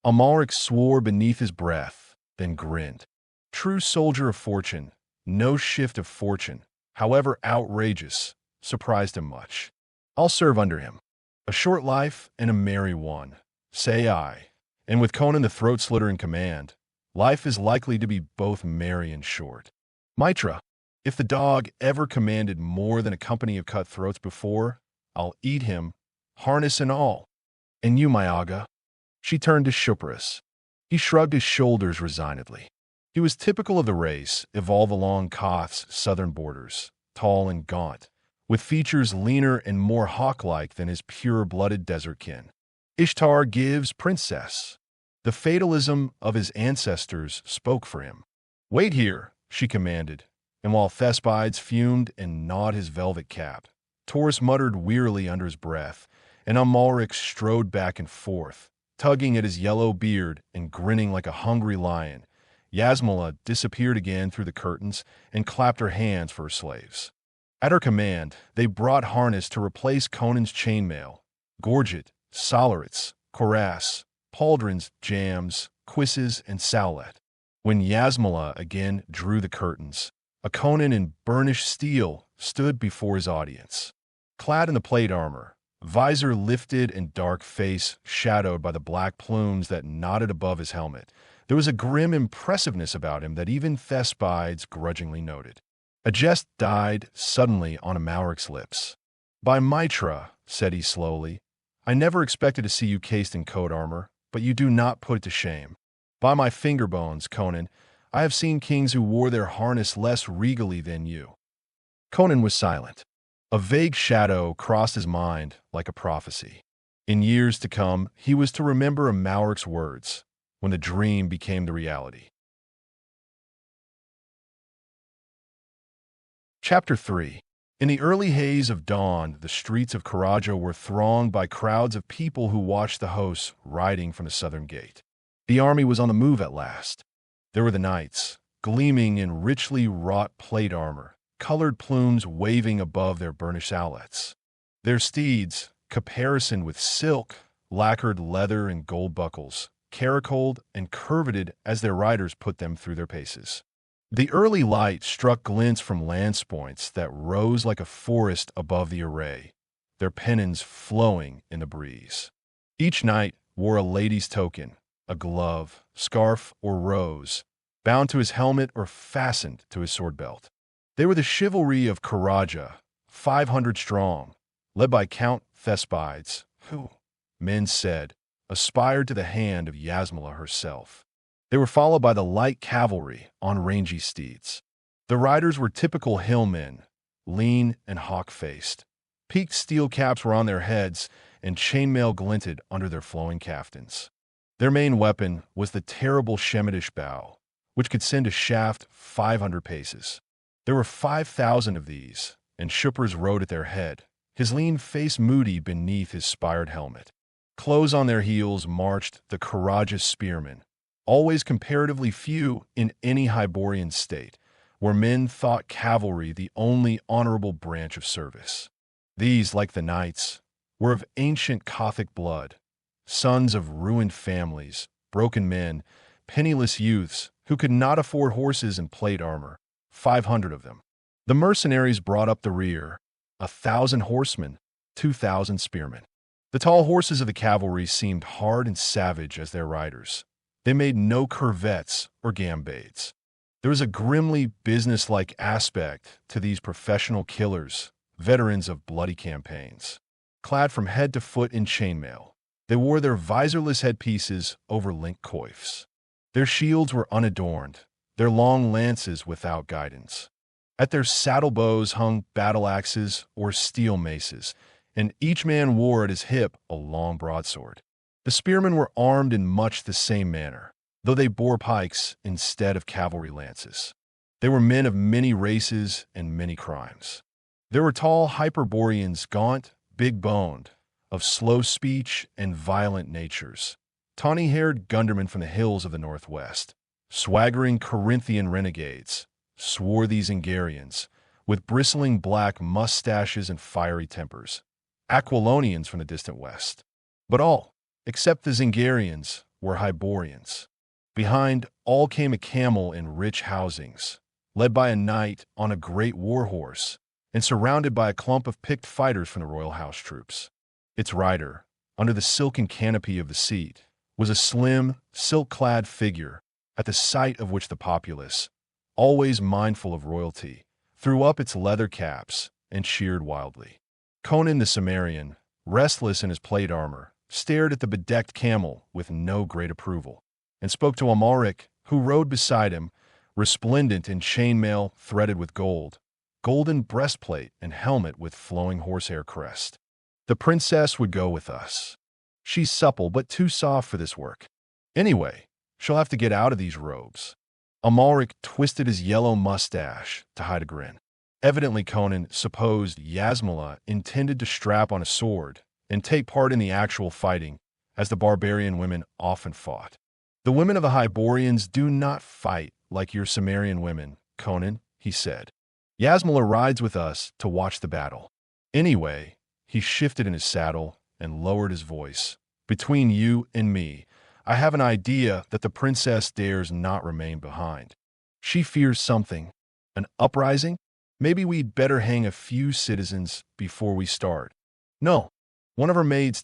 Amalric swore beneath his breath, then grinned. True soldier of fortune, no shift of fortune, however outrageous, surprised him much. I'll serve under him. A short life and a merry one, say I, And with Conan the Throat Slitter in command, life is likely to be both merry and short. Mitra, if the dog ever commanded more than a company of cutthroats before, I'll eat him, harness and all. And you, my Aga? She turned to Shevatas. He shrugged his shoulders resignedly. He was typical of the race, evolved along Koth's southern borders, tall and gaunt, with features leaner and more hawk-like than his pure-blooded desert kin. Ishtar gives princess. The fatalism of his ancestors spoke for him. Wait here, she commanded, and while Thespides fumed and gnawed his velvet cap, Taurus muttered wearily under his breath, and Amalric strode back and forth, tugging at his yellow beard and grinning like a hungry lion. Yasmela disappeared again through the curtains and clapped her hands for her slaves. At her command, they brought harness to replace Conan's chainmail, gorget, solerets, cuirass, pauldrons, jams, cuisses, and sowlet. When Yasmela again drew the curtains, a Conan in burnished steel stood before his audience. Clad in the plate armor, visor lifted and dark face shadowed by the black plumes that nodded above his helmet, there was a grim impressiveness about him that even Thespides grudgingly noted. A jest died suddenly on Amalric's lips. "By Mitra," said he slowly, "I never expected to see you cased in coat armor, but you do not put it to shame. By my finger bones, Conan, I have seen kings who wore their harness less regally than you." Conan was silent. A vague shadow crossed his mind like a prophecy. In years to come, he was to remember Amalric's words, when the dream became the reality. Chapter 3. In the early haze of dawn, the streets of Khoraja were thronged by crowds of people who watched the hosts riding from the southern gate. The army was on the move at last. There were the knights, gleaming in richly wrought plate armor, colored plumes waving above their burnished owlets. Their steeds, caparisoned with silk, lacquered leather and gold buckles, caracoled and curveted as their riders put them through their paces. The early light struck glints from lance points that rose like a forest above the array, their pennons flowing in the breeze. Each knight wore a lady's token, a glove, scarf, or rose, bound to his helmet or fastened to his sword belt. They were the chivalry of Khoraja, 500 strong, led by Count Thespides, who, men said, aspired to the hand of Yasmela herself. They were followed by the light cavalry on rangy steeds. The riders were typical hillmen, lean and hawk-faced. Peaked steel caps were on their heads, and chainmail glinted under their flowing caftans. Their main weapon was the terrible Shemitish bow, which could send a shaft 500 paces. There were 5,000 of these, and Shevatas rode at their head, his lean face moody beneath his spired helmet. Close on their heels marched the Khoraja spearmen, always comparatively few in any Hyborian state, where men thought cavalry the only honorable branch of service. These, like the knights, were of ancient Gothic blood, sons of ruined families, broken men, penniless youths who could not afford horses and plate armor, 500 of them. The mercenaries brought up the rear, 1,000 horsemen, 2,000 spearmen. The tall horses of the cavalry seemed hard and savage as their riders. They made no curvets or gambades. There was a grimly businesslike aspect to these professional killers, veterans of bloody campaigns. Clad from head to foot in chainmail, they wore their visorless headpieces over linked coifs. Their shields were unadorned, their long lances without guidance. At their saddle bows hung battle axes or steel maces, and each man wore at his hip a long broadsword. The spearmen were armed in much the same manner, though they bore pikes instead of cavalry lances. They were men of many races and many crimes. There were tall Hyborians, gaunt, big-boned, of slow speech and violent natures, tawny-haired gundermen from the hills of the northwest, swaggering Corinthian renegades, swarthy Zingarians, with bristling black mustaches and fiery tempers, Aquilonians from the distant west. But all, except the Zingarians, were Hyborians. Behind all came a camel in rich housings, led by a knight on a great war horse, and surrounded by a clump of picked fighters from the royal house troops. Its rider, under the silken canopy of the seat, was a slim, silk-clad figure, at the sight of which the populace, always mindful of royalty, threw up its leather caps and cheered wildly. Conan the Cimmerian, restless in his plate armor, stared at the bedecked camel with no great approval, and spoke to Amalric, who rode beside him, resplendent in chainmail threaded with gold, golden breastplate and helmet with flowing horsehair crest. The princess would go with us. She's supple but too soft for this work. Anyway, she'll have to get out of these robes. Amalric twisted his yellow mustache to hide a grin. Evidently Conan supposed Yasmela intended to strap on a sword and take part in the actual fighting, as the barbarian women often fought. The women of the Hyborians do not fight like your Cimmerian women, Conan, he said. Yasmela rides with us to watch the battle. Anyway, he shifted in his saddle and lowered his voice. Between you and me, I have an idea that the princess dares not remain behind. She fears something. An uprising? Maybe we'd better hang a few citizens before we start. No. One of her maids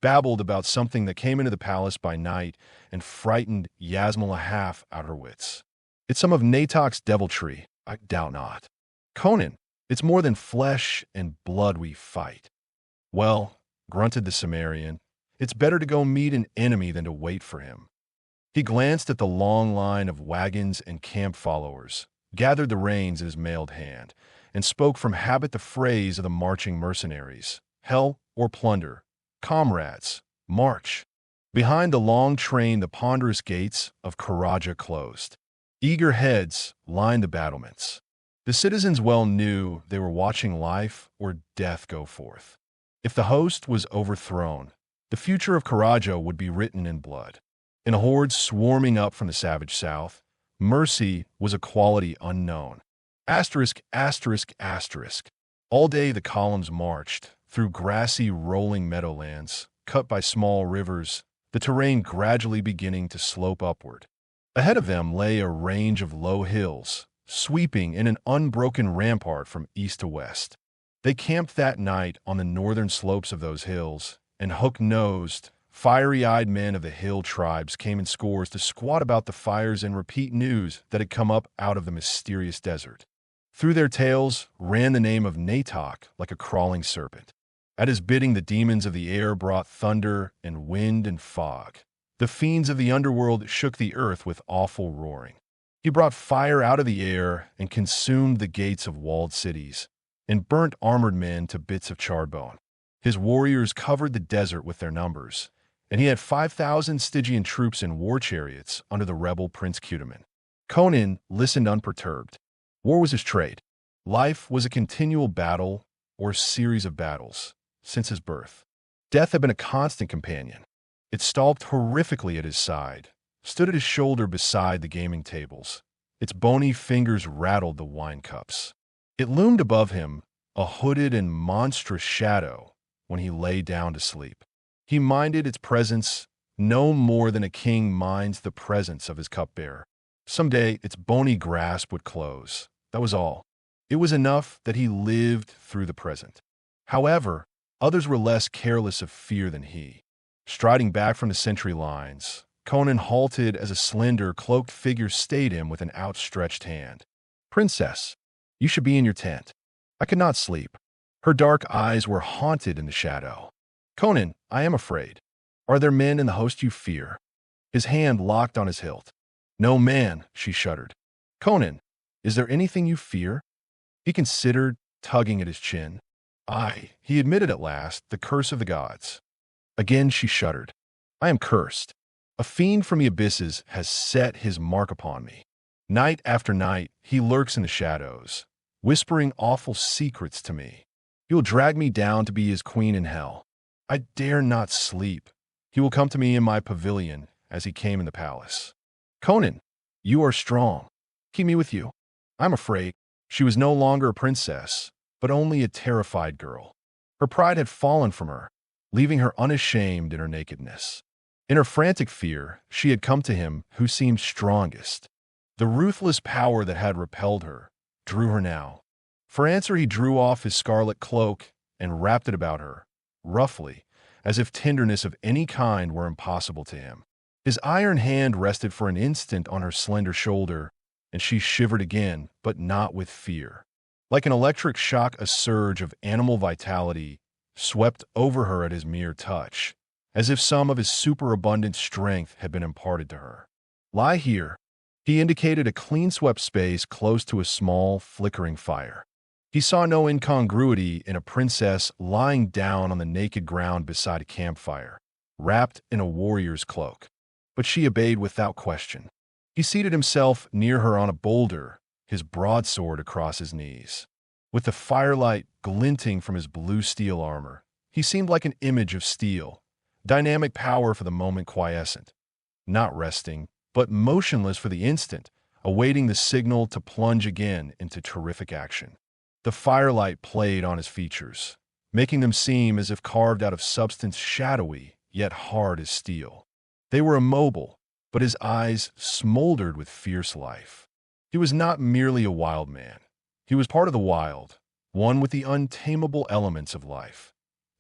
babbled about something that came into the palace by night and frightened Yasmela half out her wits. It's some of Natohk's deviltry, I doubt not. Conan, it's more than flesh and blood we fight. Well, grunted the Cimmerian, it's better to go meet an enemy than to wait for him. He glanced at the long line of wagons and camp followers, gathered the reins in his mailed hand, and spoke from habit the phrase of the marching mercenaries. Hell or plunder. Comrades, march. Behind the long train the ponderous gates of Khoraja closed. Eager heads lined the battlements. The citizens well knew they were watching life or death go forth. If the host was overthrown, the future of Khoraja would be written in blood. In a horde swarming up from the savage south, mercy was a quality unknown. Asterisk, asterisk, asterisk. All day the columns marched through grassy, rolling meadowlands, cut by small rivers, the terrain gradually beginning to slope upward. Ahead of them lay a range of low hills, sweeping in an unbroken rampart from east to west. They camped that night on the northern slopes of those hills, and hook-nosed, fiery-eyed men of the hill tribes came in scores to squat about the fires and repeat news that had come up out of the mysterious desert. Through their tales ran the name of Natohk like a crawling serpent. At his bidding, the demons of the air brought thunder and wind and fog. The fiends of the underworld shook the earth with awful roaring. He brought fire out of the air and consumed the gates of walled cities, and burnt armored men to bits of charred bone. His warriors covered the desert with their numbers, and he had 5,000 Stygian troops in war chariots under the rebel Prince Khotan. Conan listened unperturbed. War was his trade. Life was a continual battle or series of battles. Since his birth, death had been a constant companion. It stalked horrifically at his side, stood at his shoulder beside the gaming tables. Its bony fingers rattled the wine cups. It loomed above him, a hooded and monstrous shadow, when he lay down to sleep. He minded its presence no more than a king minds the presence of his cupbearer. Someday its bony grasp would close. That was all. It was enough that he lived through the present. However, others were less careless of fear than he. Striding back from the sentry lines, Conan halted as a slender, cloaked figure stayed him with an outstretched hand. "Princess, you should be in your tent." I could not sleep. Her dark eyes were haunted in the shadow. "Conan, I am afraid. Are there men in the host you fear?" His hand locked on his hilt. "No man," she shuddered. "Conan, is there anything you fear?" He considered, tugging at his chin. He admitted at last, the curse of the gods. Again she shuddered. "I am cursed. A fiend from the abysses has set his mark upon me. Night after night he lurks in the shadows, whispering awful secrets to me. He will drag me down to be his queen in hell. I dare not sleep. He will come to me in my pavilion as he came in the palace. Conan, you are strong. Keep me with you. I'm afraid." She was no longer a princess, but only a terrified girl. Her pride had fallen from her, leaving her unashamed in her nakedness. In her frantic fear, she had come to him who seemed strongest. The ruthless power that had repelled her drew her now. For answer he drew off his scarlet cloak and wrapped it about her, roughly, as if tenderness of any kind were impossible to him. His iron hand rested for an instant on her slender shoulder, and she shivered again, but not with fear. Like an electric shock, a surge of animal vitality swept over her at his mere touch, as if some of his superabundant strength had been imparted to her. "Lie here." He indicated a clean-swept space close to a small, flickering fire. He saw no incongruity in a princess lying down on the naked ground beside a campfire, wrapped in a warrior's cloak. But she obeyed without question. He seated himself near her on a boulder, his broadsword across his knees. With the firelight glinting from his blue steel armor, he seemed like an image of steel, dynamic power for the moment quiescent, not resting, but motionless for the instant, awaiting the signal to plunge again into terrific action. The firelight played on his features, making them seem as if carved out of substance shadowy, yet hard as steel. They were immobile, but his eyes smoldered with fierce life. He was not merely a wild man. He was part of the wild, one with the untamable elements of life.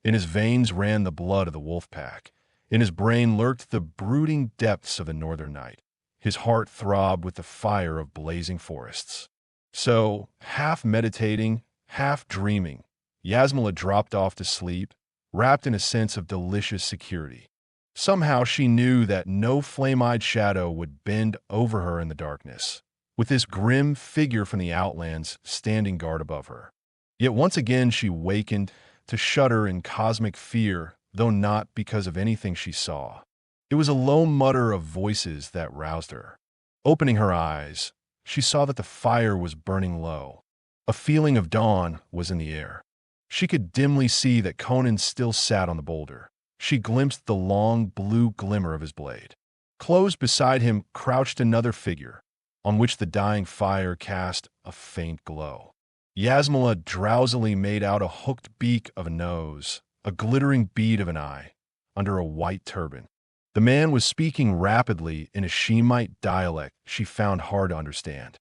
In his veins ran the blood of the wolf pack. In his brain lurked the brooding depths of the northern night. His heart throbbed with the fire of blazing forests. So, half meditating, half dreaming, Yasmela dropped off to sleep, wrapped in a sense of delicious security. Somehow she knew that no flame-eyed shadow would bend over her in the darkness, with this grim figure from the outlands standing guard above her. Yet once again she wakened to shudder in cosmic fear, though not because of anything she saw. It was a low mutter of voices that roused her. Opening her eyes, she saw that the fire was burning low. A feeling of dawn was in the air. She could dimly see that Conan still sat on the boulder. She glimpsed the long blue glimmer of his blade. Close beside him crouched another figure, on which the dying fire cast a faint glow. Yasmela drowsily made out a hooked beak of a nose, a glittering bead of an eye, under a white turban. The man was speaking rapidly in a Shemite dialect she found hard to understand.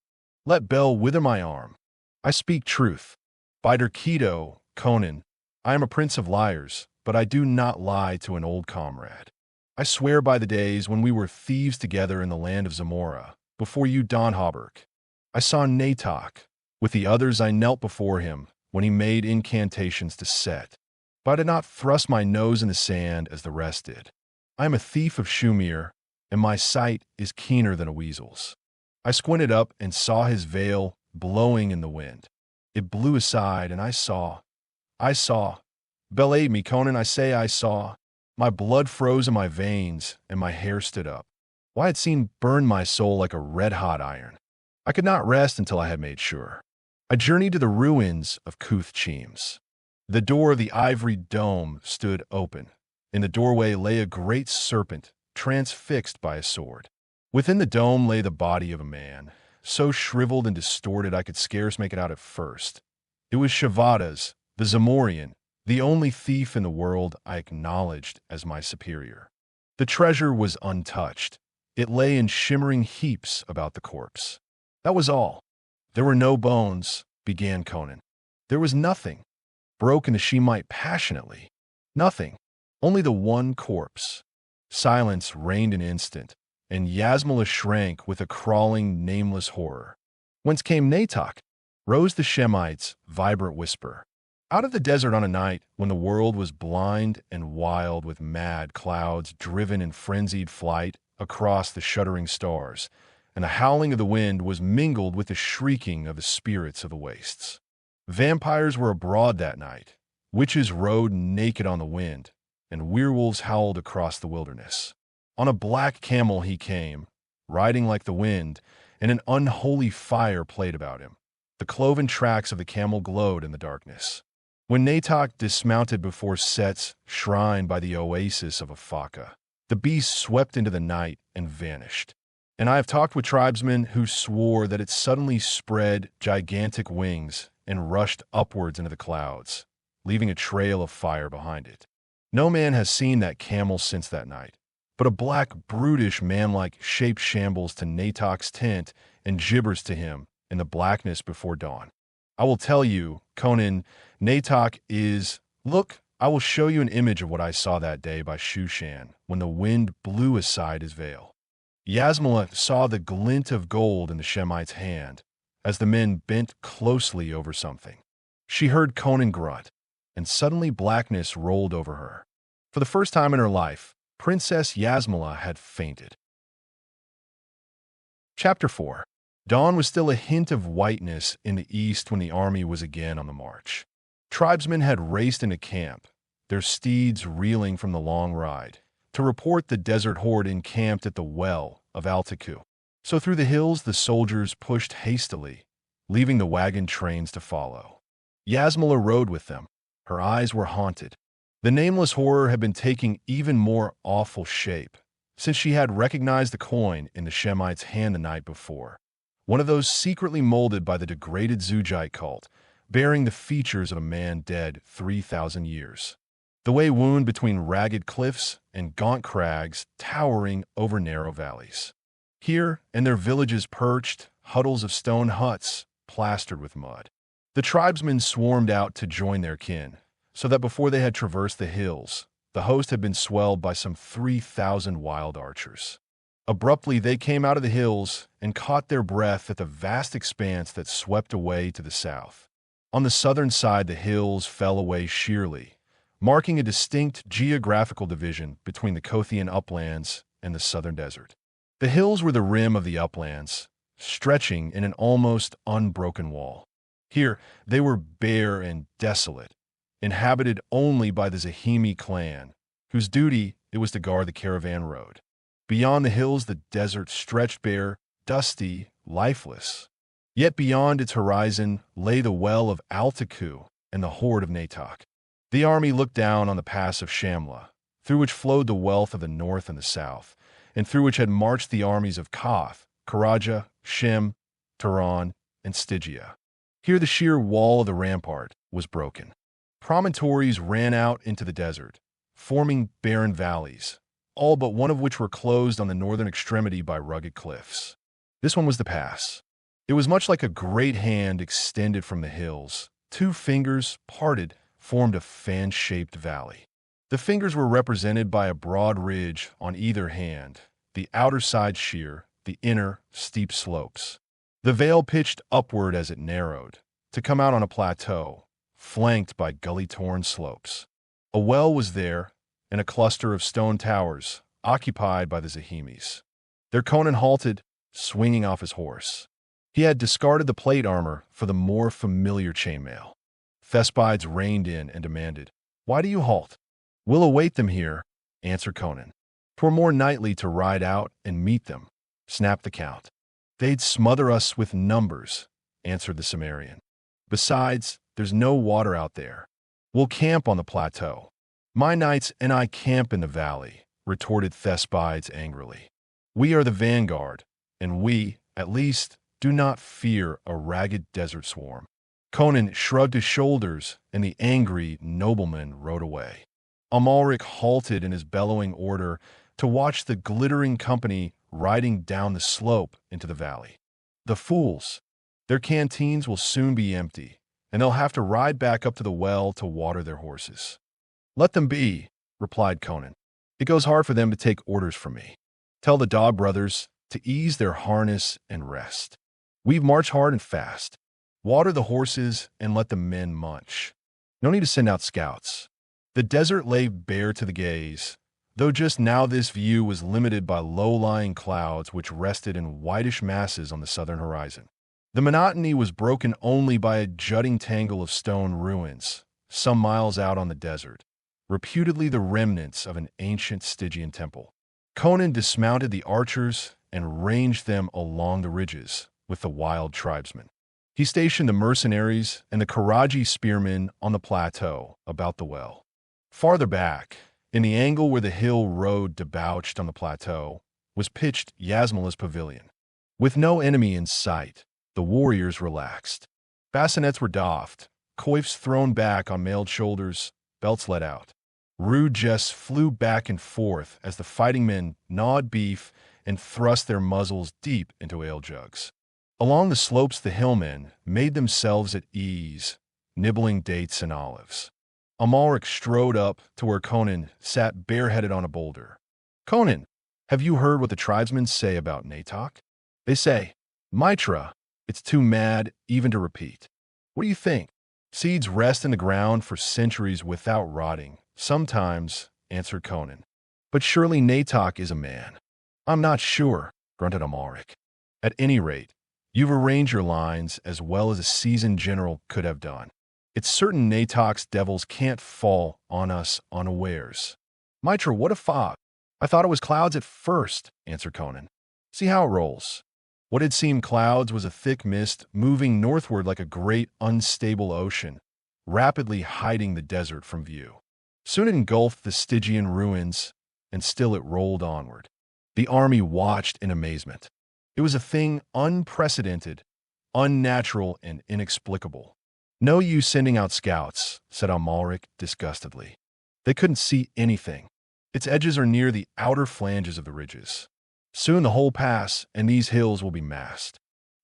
"Let Bel wither my arm. I speak truth. By Derketo, Conan, I am a prince of liars, but I do not lie to an old comrade. I swear by the days when we were thieves together in the land of Zamoran, before you Don Hyborian. I saw Natohk. With the others I knelt before him when he made incantations to Set, but I did not thrust my nose in the sand as the rest did. I am a thief of Shumir, and my sight is keener than a weasel's." I squinted up and saw his veil blowing in the wind. It blew aside, and I saw. Bel aid me, Conan, I say I saw. My blood froze in my veins, and my hair stood up. Why, it seemed burned my soul like a red-hot iron. I could not rest until I had made sure. I journeyed to the ruins of Khoraja. The door of the ivory dome stood open. In the doorway lay a great serpent, transfixed by a sword. Within the dome lay the body of a man, so shriveled and distorted I could scarce make it out at first. It was Shevatas, the Zamoran, the only thief in the world I acknowledged as my superior. The treasure was untouched. It lay in shimmering heaps about the corpse. That was all. "There were no bones," began Conan. "There was nothing," broke in the Shemite passionately. "Nothing. Only the one corpse." Silence reigned an instant, and Yasmela shrank with a crawling, nameless horror. "Whence came Natohk?" rose the Shemite's vibrant whisper. "Out of the desert on a night when the world was blind and wild with mad clouds driven in frenzied flight across the shuddering stars, and the howling of the wind was mingled with the shrieking of the spirits of the wastes. Vampires were abroad that night, witches rode naked on the wind, and werewolves howled across the wilderness. On a black camel he came, riding like the wind, and an unholy fire played about him. The cloven tracks of the camel glowed in the darkness. When Natohk dismounted before Set's shrine by the oasis of Afaka, the beast swept into the night and vanished. And I have talked with tribesmen who swore that it suddenly spread gigantic wings and rushed upwards into the clouds, leaving a trail of fire behind it. No man has seen that camel since that night, but a black, brutish, man-like shape shambles to Natohk's tent and gibbers to him in the blackness before dawn. I will tell you, Conan, Natohk is... Look, I will show you an image of what I saw that day by Shushan, when the wind blew aside his veil. Yasmela saw the glint of gold in the Shemite's hand as the men bent closely over something. She heard Conan grunt, and suddenly blackness rolled over her. For the first time in her life, Princess Yasmela had fainted. Chapter 4. Dawn was still a hint of whiteness in the east when the army was again on the march. Tribesmen had raced into camp, their steeds reeling from the long ride, to report the desert horde encamped at the well of Altaku. So through the hills the soldiers pushed hastily, leaving the wagon trains to follow. Yasmela rode with them. Her eyes were haunted. The nameless horror had been taking even more awful shape since she had recognized the coin in the Shemite's hand the night before. One of those secretly molded by the degraded Zujite cult, bearing the features of a man dead 3,000 years. The way wound between ragged cliffs and gaunt crags towering over narrow valleys. Here, and their villages perched, huddles of stone huts plastered with mud. The tribesmen swarmed out to join their kin, so that before they had traversed the hills, the host had been swelled by some 3,000 wild archers. Abruptly, they came out of the hills and caught their breath at the vast expanse that swept away to the south. On the southern side, the hills fell away sheerly, marking a distinct geographical division between the Khothian uplands and the southern desert. The hills were the rim of the uplands, stretching in an almost unbroken wall. Here, they were bare and desolate, inhabited only by the Zahimi clan, whose duty it was to guard the caravan road. Beyond the hills, the desert stretched bare, dusty, lifeless. Yet beyond its horizon lay the well of Altaku and the horde of Natohk. The army looked down on the pass of Shamla, through which flowed the wealth of the north and the south, and through which had marched the armies of Koth, Khoraja, Shem, Turan, and Stygia. Here the sheer wall of the rampart was broken. Promontories ran out into the desert, forming barren valleys, all but one of which were closed on the northern extremity by rugged cliffs. This one was the pass. It was much like a great hand extended from the hills. Two fingers, parted, formed a fan-shaped valley. The fingers were represented by a broad ridge on either hand, the outer side sheer, the inner steep slopes. The vale pitched upward as it narrowed, to come out on a plateau, flanked by gully-torn slopes. A well was there, and a cluster of stone towers, occupied by the Zahimis. There Conan halted, swinging off his horse. He had discarded the plate armor for the more familiar chainmail. Thespides reined in and demanded, "Why do you halt?" "We'll await them here," answered Conan. "'Twere more knightly to ride out and meet them," snapped the Count. "They'd smother us with numbers," answered the Cimmerian. "Besides, there's no water out there. We'll camp on the plateau." "My knights and I camp in the valley," retorted Thespides angrily. "We are the vanguard, and we, at least, do not fear a ragged desert swarm." Conan shrugged his shoulders, and the angry nobleman rode away. Amalric halted in his bellowing order to watch the glittering company riding down the slope into the valley. The fools! Their canteens will soon be empty, and they'll have to ride back up to the well to water their horses. "Let them be," replied Conan. "It goes hard for them to take orders from me. Tell the dog brothers to ease their harness and rest. We've marched hard and fast. Water the horses and let the men munch. No need to send out scouts." The desert lay bare to the gaze, though just now this view was limited by low-lying clouds which rested in whitish masses on the southern horizon. The monotony was broken only by a jutting tangle of stone ruins, some miles out on the desert, reputedly the remnants of an ancient Stygian temple. Conan dismounted the archers and ranged them along the ridges with the wild tribesmen. He stationed the mercenaries and the Khoraji spearmen on the plateau about the well. Farther back, in the angle where the hill road debouched on the plateau, was pitched Yasmela's pavilion. With no enemy in sight, the warriors relaxed. Bassinets were doffed, coifs thrown back on mailed shoulders, belts let out. Rude jests flew back and forth as the fighting men gnawed beef and thrust their muzzles deep into ale jugs. Along the slopes the hillmen made themselves at ease, nibbling dates and olives. Amalric strode up to where Conan sat bareheaded on a boulder. "Conan, have you heard what the tribesmen say about Natohk? They say, Mitra, it's too mad even to repeat. What do you think? Seeds rest in the ground for centuries without rotting. Sometimes," answered Conan. "But surely Natohk is a man." "I'm not sure," grunted Amalric. "At any rate, you've arranged your lines as well as a seasoned general could have done. It's certain Natohk's devils can't fall on us unawares." "Mitra, what a fog! I thought it was clouds at first," answered Conan. "See how it rolls." What had seemed clouds was a thick mist moving northward like a great unstable ocean, rapidly hiding the desert from view. Soon it engulfed the Stygian ruins, and still it rolled onward. The army watched in amazement. It was a thing unprecedented, unnatural, and inexplicable. "No use sending out scouts," said Amalric disgustedly. "They couldn't see anything. Its edges are near the outer flanges of the ridges. Soon the whole pass and these hills will be masked."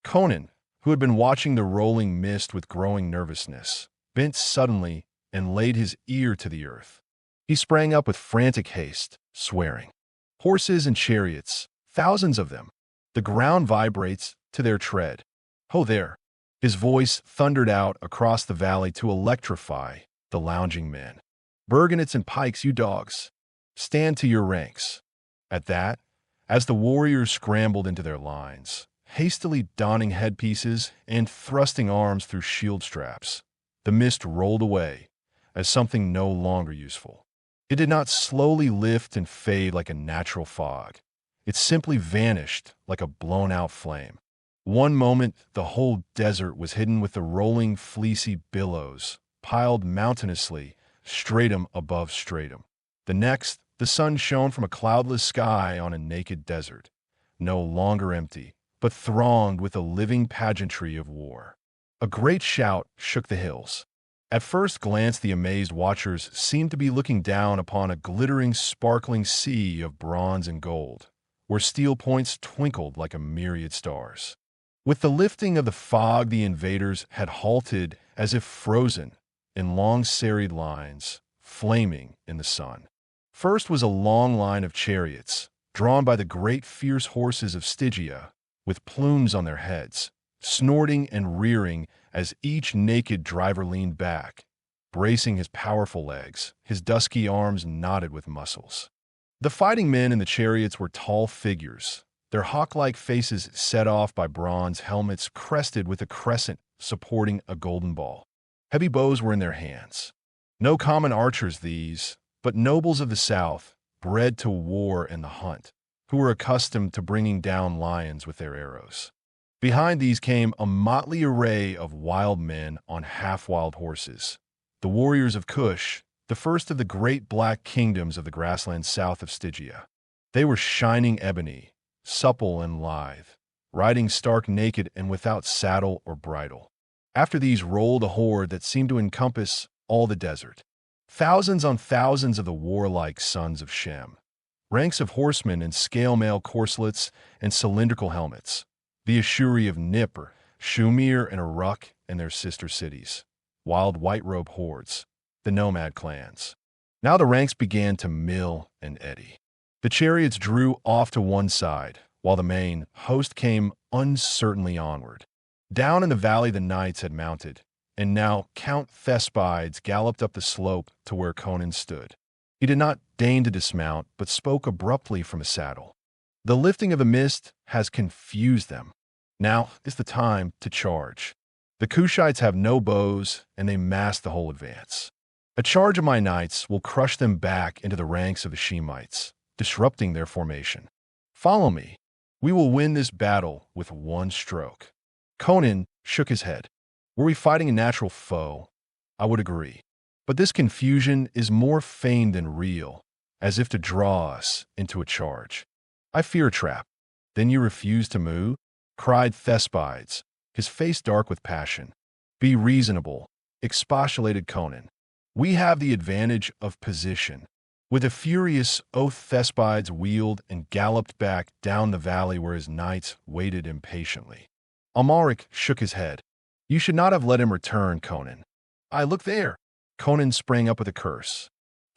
Conan, who had been watching the rolling mist with growing nervousness, bent suddenly and laid his ear to the earth. He sprang up with frantic haste, swearing. "Horses and chariots, thousands of them. The ground vibrates to their tread. Ho there!" His voice thundered out across the valley to electrify the lounging men. "Burgonets and pikes, you dogs, stand to your ranks." At that, as the warriors scrambled into their lines, hastily donning headpieces and thrusting arms through shield straps, the mist rolled away as something no longer useful. It did not slowly lift and fade like a natural fog. It simply vanished like a blown-out flame. One moment, the whole desert was hidden with the rolling, fleecy billows, piled mountainously, stratum above stratum. The next, the sun shone from a cloudless sky on a naked desert, no longer empty, but thronged with a living pageantry of war. A great shout shook the hills. At first glance, the amazed watchers seemed to be looking down upon a glittering, sparkling sea of bronze and gold, where steel points twinkled like a myriad stars. With the lifting of the fog, the invaders had halted as if frozen in long serried lines, flaming in the sun. First was a long line of chariots, drawn by the great fierce horses of Stygia, with plumes on their heads, snorting and rearing as each naked driver leaned back, bracing his powerful legs, his dusky arms knotted with muscles. The fighting men in the chariots were tall figures, their hawk-like faces set off by bronze helmets crested with a crescent supporting a golden ball. Heavy bows were in their hands. No common archers these, but nobles of the south, bred to war and the hunt, who were accustomed to bringing down lions with their arrows. Behind these came a motley array of wild men on half-wild horses, the warriors of Kush, the first of the great black kingdoms of the grasslands south of Stygia. They were shining ebony, supple and lithe, riding stark naked and without saddle or bridle. After these rolled a horde that seemed to encompass all the desert. Thousands on thousands of the warlike sons of Shem. Ranks of horsemen in scale-mail corselets and cylindrical helmets. The Ashuri of Nippur, Shumir and Uruk and their sister cities. Wild white-robe hordes. The nomad clans. Now the ranks began to mill and eddy. The chariots drew off to one side, while the main host came uncertainly onward. Down in the valley the knights had mounted, and now Count Thespides galloped up the slope to where Conan stood. He did not deign to dismount, but spoke abruptly from a saddle. "The lifting of the mist has confused them. Now is the time to charge. The Kushites have no bows, and they mask the whole advance. A charge of my knights will crush them back into the ranks of the Shemites, disrupting their formation. Follow me. We will win this battle with one stroke." Conan shook his head. "Were we fighting a natural foe, I would agree. But this confusion is more feigned than real, as if to draw us into a charge. I fear a trap." "Then you refuse to move?" cried Thespides, his face dark with passion. "Be reasonable," expostulated Conan. "We have the advantage of position." With a furious oath, Thespides wheeled and galloped back down the valley where his knights waited impatiently. Amalric shook his head. "You should not have let him return, Conan." "I look there," Conan sprang up with a curse.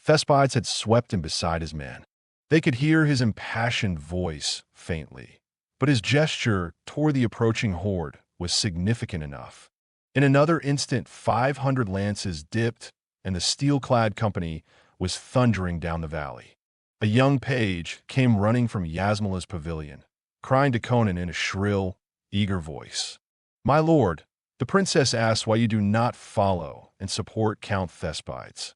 Thespides had swept him beside his men. They could hear his impassioned voice faintly, but his gesture toward the approaching horde was significant enough. In another instant, 500 lances dipped, and the steel-clad company was thundering down the valley. A young page came running from Yasmela's pavilion, crying to Conan in a shrill, eager voice. "My lord, the princess asks why you do not follow and support Count Thespides."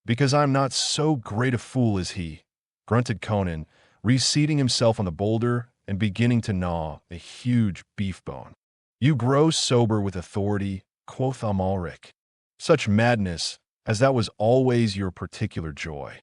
"Because I'm not so great a fool as he," grunted Conan, reseating himself on the boulder and beginning to gnaw a huge beef bone. "You grow sober with authority," quoth Amalric. "Such madness, as that was always your particular joy."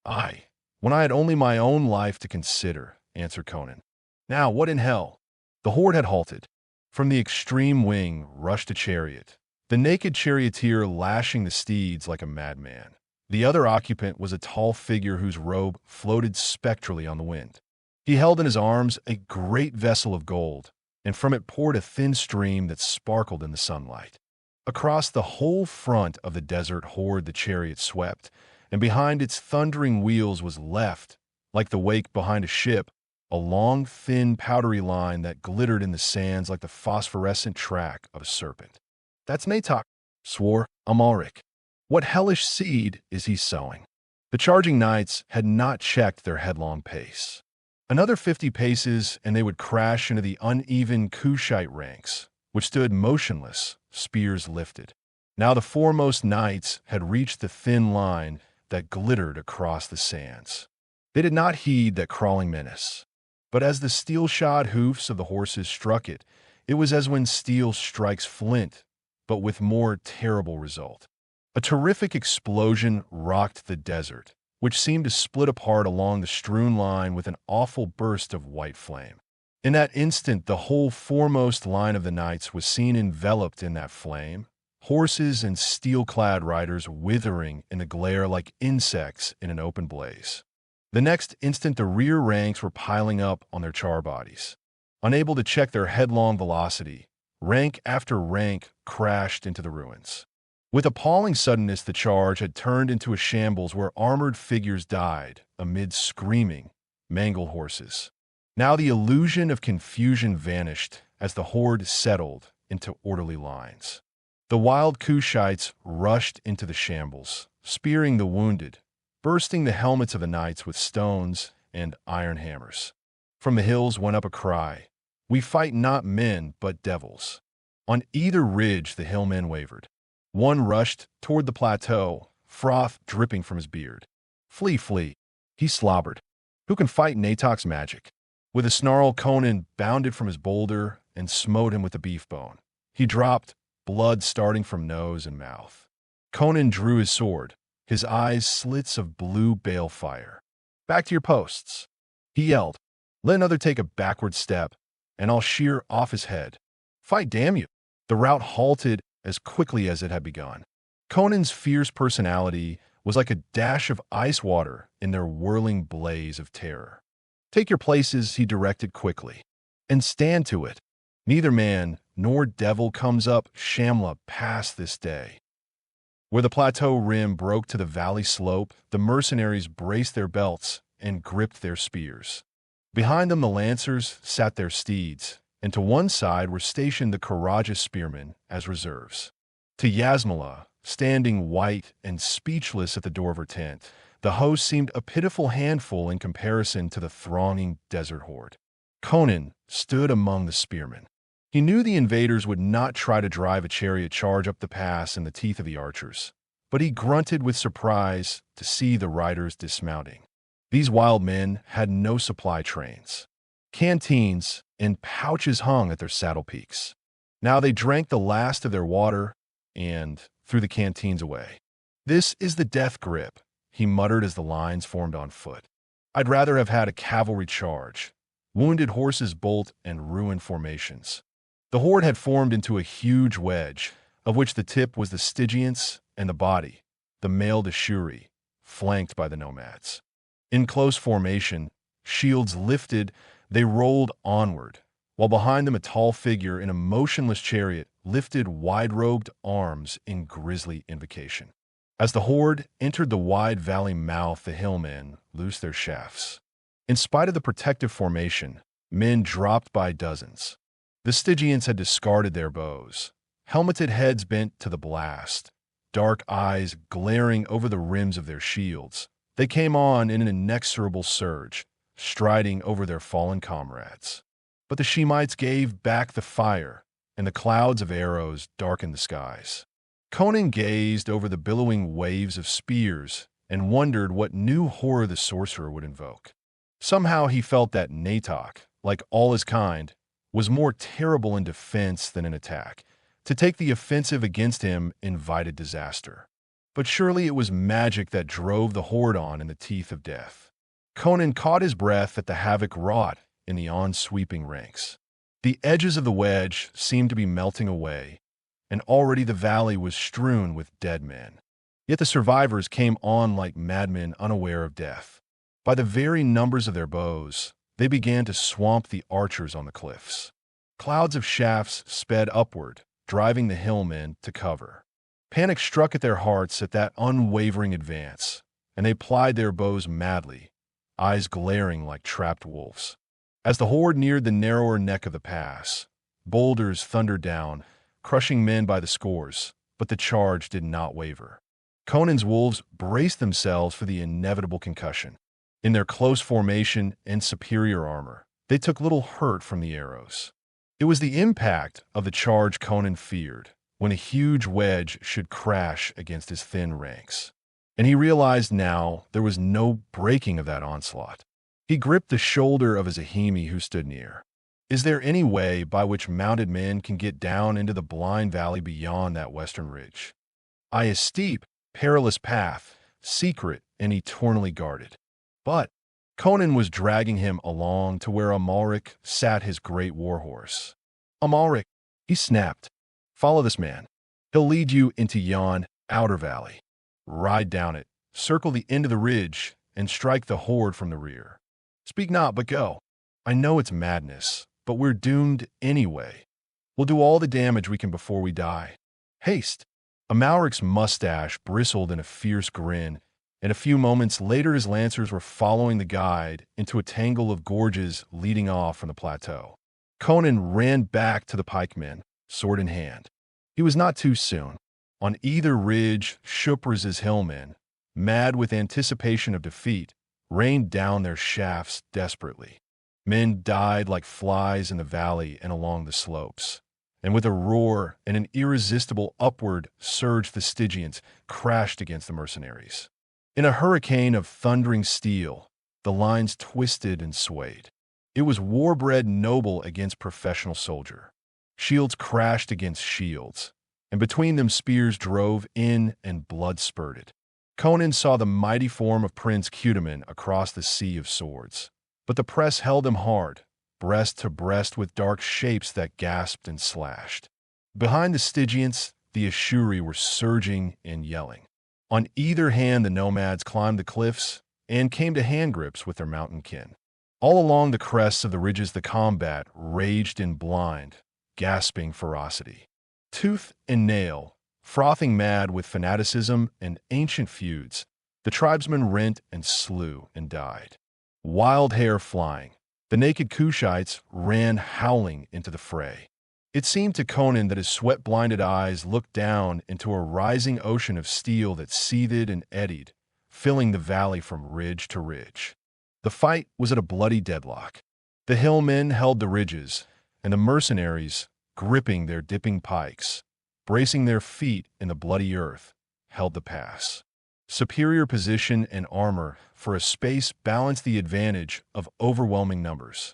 "Aye, when I had only my own life to consider," answered Conan. "Now, what in hell?" The horde had halted. From the extreme wing rushed a chariot, the naked charioteer lashing the steeds like a madman. The other occupant was a tall figure whose robe floated spectrally on the wind. He held in his arms a great vessel of gold, and from it poured a thin stream that sparkled in the sunlight. Across the whole front of the desert horde the chariot swept, and behind its thundering wheels was left, like the wake behind a ship, a long, thin, powdery line that glittered in the sands like the phosphorescent track of a serpent. "That's Natohk," swore Amalric. "What hellish seed is he sowing?" The charging knights had not checked their headlong pace. Another 50 paces, and they would crash into the uneven Kushite ranks, which stood motionless, spears lifted. Now the foremost knights had reached the thin line that glittered across the sands. They did not heed that crawling menace. But as the steel-shod hoofs of the horses struck it, it was as when steel strikes flint, but with more terrible result. A terrific explosion rocked the desert, which seemed to split apart along the strewn line with an awful burst of white flame. In that instant, the whole foremost line of the knights was seen enveloped in that flame, horses and steel-clad riders withering in the glare like insects in an open blaze. The next instant, the rear ranks were piling up on their char bodies. Unable to check their headlong velocity, rank after rank crashed into the ruins. With appalling suddenness, the charge had turned into a shambles where armored figures died amid screaming, mangled horses. Now the illusion of confusion vanished as the horde settled into orderly lines. The wild Kushites rushed into the shambles, spearing the wounded, bursting the helmets of the knights with stones and iron hammers. From the hills went up a cry, "We fight not men, but devils." On either ridge the hillmen wavered. One rushed toward the plateau, froth dripping from his beard. "Flee, flee," he slobbered. "Who can fight Natohk's magic?" With a snarl, Conan bounded from his boulder and smote him with the beef bone. He dropped, blood starting from nose and mouth. Conan drew his sword, his eyes slits of blue balefire. "Back to your posts," he yelled. "Let another take a backward step, and I'll shear off his head. Fight, damn you!" The rout halted as quickly as it had begun. Conan's fierce personality was like a dash of ice water in their whirling blaze of terror. "Take your places," he directed quickly, "and stand to it. Neither man nor devil comes up Shamla past this day." Where the plateau rim broke to the valley slope, the mercenaries braced their belts and gripped their spears. Behind them the lancers sat their steeds, and to one side were stationed the Khoraja spearmen as reserves. To Yasmela, standing white and speechless at the door of her tent, the host seemed a pitiful handful in comparison to the thronging desert horde. Conan stood among the spearmen. He knew the invaders would not try to drive a chariot charge up the pass in the teeth of the archers, but he grunted with surprise to see the riders dismounting. These wild men had no supply trains. Canteens and pouches hung at their saddle peaks. Now they drank the last of their water and threw the canteens away. "This is the death grip," he muttered as the lines formed on foot. "I'd rather have had a cavalry charge, wounded horses bolt and ruined formations." The horde had formed into a huge wedge, of which the tip was the Stygians and the body, the male the Shuri, flanked by the nomads. In close formation, shields lifted, they rolled onward, while behind them a tall figure in a motionless chariot lifted wide-robed arms in grisly invocation. As the horde entered the wide valley mouth, the hillmen loosed their shafts. In spite of the protective formation, men dropped by dozens. The Stygians had discarded their bows, helmeted heads bent to the blast, dark eyes glaring over the rims of their shields. They came on in an inexorable surge, striding over their fallen comrades. But the Shemites gave back the fire, and the clouds of arrows darkened the skies. Conan gazed over the billowing waves of spears and wondered what new horror the sorcerer would invoke. Somehow he felt that Natohk, like all his kind, was more terrible in defense than in attack. To take the offensive against him invited disaster. But surely it was magic that drove the horde on in the teeth of death. Conan caught his breath at the havoc wrought in the on-sweeping ranks. The edges of the wedge seemed to be melting away, and already the valley was strewn with dead men. Yet the survivors came on like madmen unaware of death. By the very numbers of their bows, they began to swamp the archers on the cliffs. Clouds of shafts sped upward, driving the hillmen to cover. Panic struck at their hearts at that unwavering advance, and they plied their bows madly, eyes glaring like trapped wolves. As the horde neared the narrower neck of the pass, boulders thundered down, crushing men by the scores, but the charge did not waver. Conan's wolves braced themselves for the inevitable concussion. In their close formation and superior armor, they took little hurt from the arrows. It was the impact of the charge Conan feared, when a huge wedge should crash against his thin ranks. And he realized now there was no breaking of that onslaught. He gripped the shoulder of a Zahimi who stood near. Is there any way by which mounted men can get down into the blind valley beyond that western ridge? A steep, perilous path, secret and eternally guarded. But Conan was dragging him along to where Amalric sat his great warhorse. Amalric, he snapped, follow this man. He'll lead you into yon outer valley. Ride down it, circle the end of the ridge, and strike the horde from the rear. Speak not, but go. I know it's madness, but we're doomed anyway. We'll do all the damage we can before we die. Haste! Amalric's mustache bristled in a fierce grin, and a few moments later his lancers were following the guide into a tangle of gorges leading off from the plateau. Conan ran back to the pikemen, sword in hand. He was not too soon. On either ridge, Shupraz's hillmen, mad with anticipation of defeat, rained down their shafts desperately. Men died like flies in the valley and along the slopes. And with a roar and an irresistible upward surge, the Stygians crashed against the mercenaries. In a hurricane of thundering steel, the lines twisted and swayed. It was war-bred noble against professional soldier. Shields crashed against shields, and between them spears drove in and blood spurted. Conan saw the mighty form of Prince Khotan across the sea of swords, but the press held him hard, breast to breast with dark shapes that gasped and slashed. Behind the Stygians, the Ashuri were surging and yelling. On either hand, the nomads climbed the cliffs and came to hand grips with their mountain kin. All along the crests of the ridges, the combat raged in blind, gasping ferocity. Tooth and nail, frothing mad with fanaticism and ancient feuds, the tribesmen rent and slew and died. Wild hair flying, the naked Kushites ran howling into the fray. It seemed to Conan that his sweat-blinded eyes looked down into a rising ocean of steel that seethed and eddied, filling the valley from ridge to ridge. The fight was at a bloody deadlock. The hillmen held the ridges, and the mercenaries, gripping their dipping pikes, bracing their feet in the bloody earth, held the pass. Superior position and armor for a space balanced the advantage of overwhelming numbers.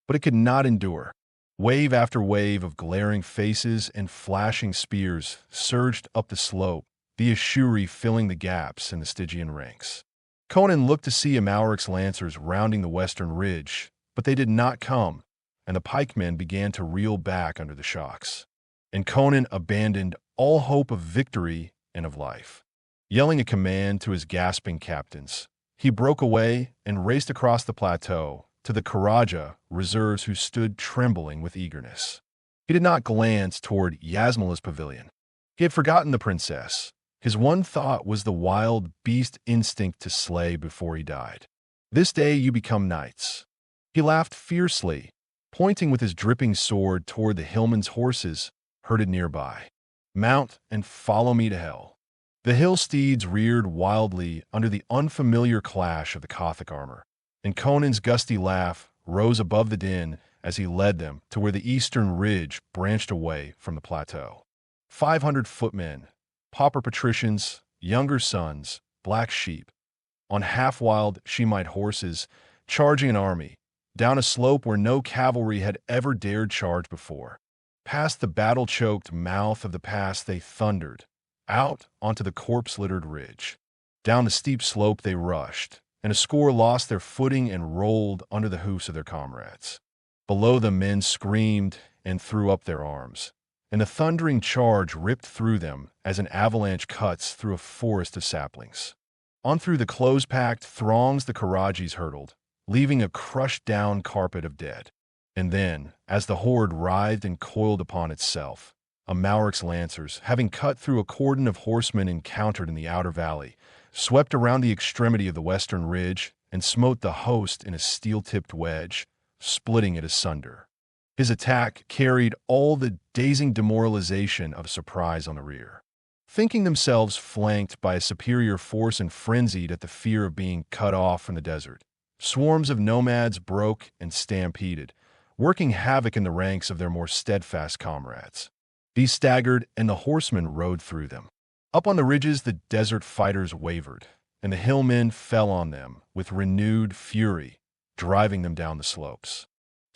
But it could not endure. Wave after wave of glaring faces and flashing spears surged up the slope, the Ashuri filling the gaps in the Stygian ranks. Conan looked to see Amalric's lancers rounding the western ridge, but they did not come, and the pikemen began to reel back under the shocks. And Conan abandoned all hope of victory and of life. Yelling a command to his gasping captains, he broke away and raced across the plateau to the Khoraja reserves who stood trembling with eagerness. He did not glance toward Yasmela's pavilion. He had forgotten the princess. His one thought was the wild beast instinct to slay before he died. "This day you become knights." He laughed fiercely, pointing with his dripping sword toward the hillmen's horses herded nearby. "Mount and follow me to hell." The hill steeds reared wildly under the unfamiliar clash of the Gothic armor, and Conan's gusty laugh rose above the din as he led them to where the eastern ridge branched away from the plateau. 500 footmen, pauper patricians, younger sons, black sheep, on half-wild Shemite horses, charging an army, down a slope where no cavalry had ever dared charge before. Past the battle-choked mouth of the pass they thundered, out onto the corpse-littered ridge. Down the steep slope they rushed, and a score lost their footing and rolled under the hoofs of their comrades. Below them men screamed and threw up their arms, and the thundering charge ripped through them as an avalanche cuts through a forest of saplings. On through the close-packed throngs the Khorajas hurtled, leaving a crushed-down carpet of dead. And then, as the horde writhed and coiled upon itself, Amalric's lancers, having cut through a cordon of horsemen encountered in the outer valley, swept around the extremity of the western ridge and smote the host in a steel-tipped wedge, splitting it asunder. His attack carried all the dazing demoralization of surprise on the rear. Thinking themselves flanked by a superior force and frenzied at the fear of being cut off from the desert, swarms of nomads broke and stampeded, working havoc in the ranks of their more steadfast comrades. These staggered, and the horsemen rode through them. Up on the ridges the desert fighters wavered, and the hillmen fell on them with renewed fury, driving them down the slopes.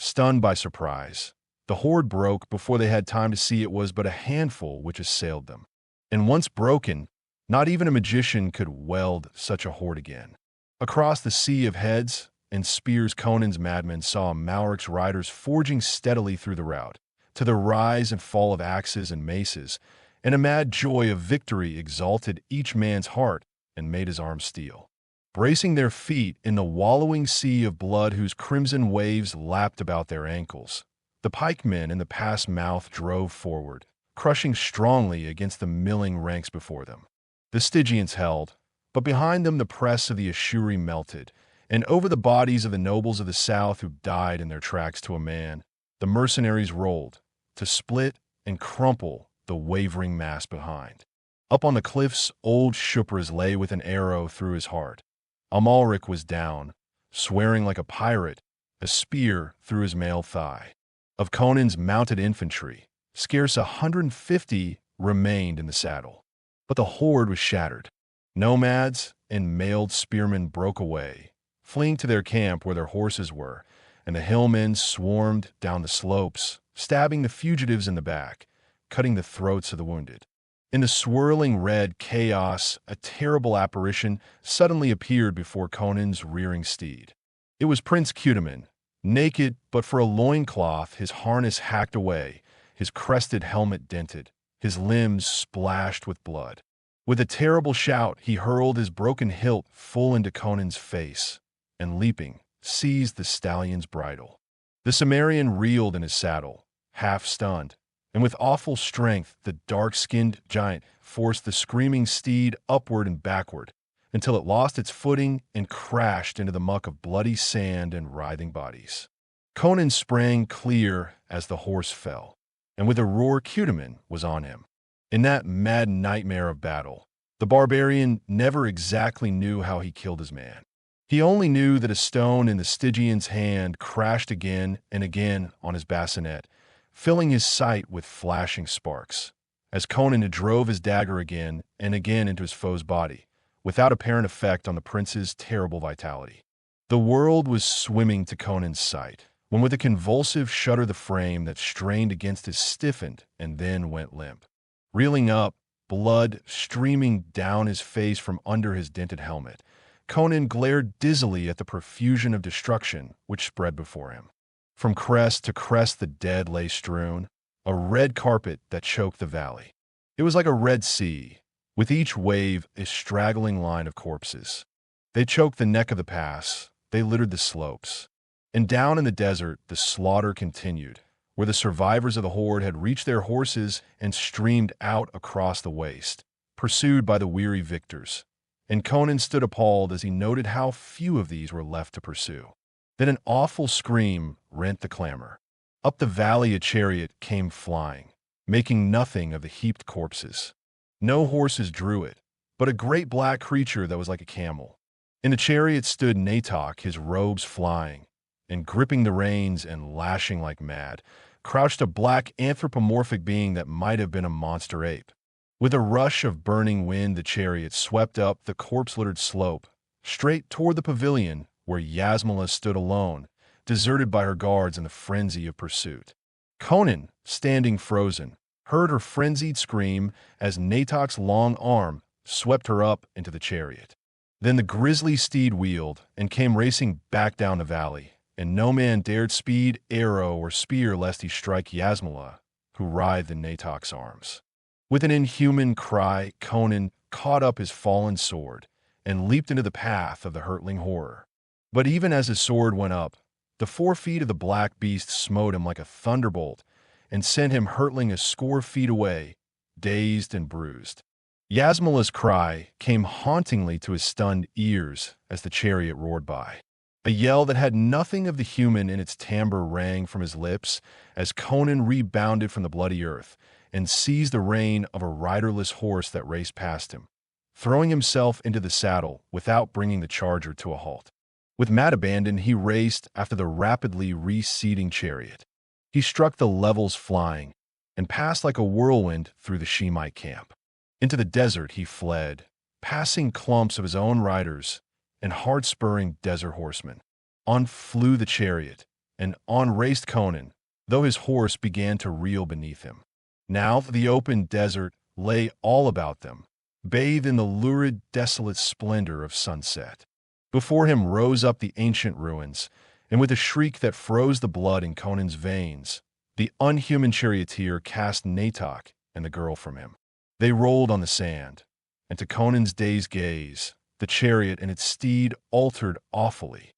Stunned by surprise, the horde broke before they had time to see it was but a handful which assailed them. And once broken, not even a magician could weld such a horde again. Across the sea of heads and spears Conan's madmen saw Amalric's riders forging steadily through the rout, to the rise and fall of axes and maces, and a mad joy of victory exalted each man's heart and made his arms steel. Bracing their feet in the wallowing sea of blood whose crimson waves lapped about their ankles, the pikemen in the pass mouth drove forward, crushing strongly against the milling ranks before them. The Stygians held, but behind them the press of the Ashuri melted, and over the bodies of the nobles of the south who died in their tracks to a man, the mercenaries rolled, to split and crumple the wavering mass behind. Up on the cliffs old Shupras lay with an arrow through his heart. Amalric was down, swearing like a pirate, a spear through his mailed thigh. Of Conan's mounted infantry, scarce 150 remained in the saddle. But the horde was shattered. Nomads and mailed spearmen broke away, fleeing to their camp where their horses were, and the hillmen swarmed down the slopes, stabbing the fugitives in the back, cutting the throats of the wounded. In the swirling red chaos, a terrible apparition suddenly appeared before Conan's rearing steed. It was Prince Khotan, naked but for a loincloth, his harness hacked away, his crested helmet dented, his limbs splashed with blood. With a terrible shout, he hurled his broken hilt full into Conan's face, and leaping, seized the stallion's bridle. The Zamoran reeled in his saddle, half stunned, and with awful strength the dark-skinned giant forced the screaming steed upward and backward, until it lost its footing and crashed into the muck of bloody sand and writhing bodies. Conan sprang clear as the horse fell, and with a roar Khotan was on him. In that mad nightmare of battle, the barbarian never exactly knew how he killed his man. He only knew that a stone in the Stygian's hand crashed again and again on his bassinet, filling his sight with flashing sparks, as Conan drove his dagger again and again into his foe's body, without apparent effect on the prince's terrible vitality. The world was swimming to Conan's sight, when with a convulsive shudder the frame that strained against his stiffened and then went limp. Reeling up, blood streaming down his face from under his dented helmet, Conan glared dizzily at the profusion of destruction which spread before him. From crest to crest the dead lay strewn, a red carpet that choked the valley. It was like a red sea, with each wave a straggling line of corpses. They choked the neck of the pass, they littered the slopes. And down in the desert the slaughter continued, where the survivors of the horde had reached their horses and streamed out across the waste, pursued by the weary victors, and Conan stood appalled as he noted how few of these were left to pursue. Then an awful scream rent the clamor. Up the valley a chariot came flying, making nothing of the heaped corpses. No horses drew it, but a great black creature that was like a camel. In the chariot stood Natohk, his robes flying, and gripping the reins and lashing like mad, crouched a black anthropomorphic being that might have been a monster ape. With a rush of burning wind, the chariot swept up the corpse-littered slope, straight toward the pavilion where Yasmela stood alone, deserted by her guards in the frenzy of pursuit. Conan, standing frozen, heard her frenzied scream as Natohk's long arm swept her up into the chariot. Then the grisly steed wheeled and came racing back down the valley, and no man dared speed arrow or spear lest he strike Yasmela, who writhed in Natohk's arms. With an inhuman cry, Conan caught up his fallen sword and leaped into the path of the hurtling horror. But even as his sword went up, the 4 feet of the black beast smote him like a thunderbolt and sent him hurtling a score feet away, dazed and bruised. Yasmela's cry came hauntingly to his stunned ears as the chariot roared by. A yell that had nothing of the human in its timbre rang from his lips as Conan rebounded from the bloody earth and seized the rein of a riderless horse that raced past him, throwing himself into the saddle without bringing the charger to a halt. With mad abandon, he raced after the rapidly receding chariot. He struck the levels flying and passed like a whirlwind through the Shemite camp. Into the desert he fled, passing clumps of his own riders and hard-spurring desert horsemen. On flew the chariot, and on raced Conan, though his horse began to reel beneath him. Now the open desert lay all about them, bathed in the lurid, desolate splendor of sunset. Before him rose up the ancient ruins, and with a shriek that froze the blood in Conan's veins, the unhuman charioteer cast Natohk and the girl from him. They rolled on the sand, and to Conan's dazed gaze, the chariot and its steed altered awfully.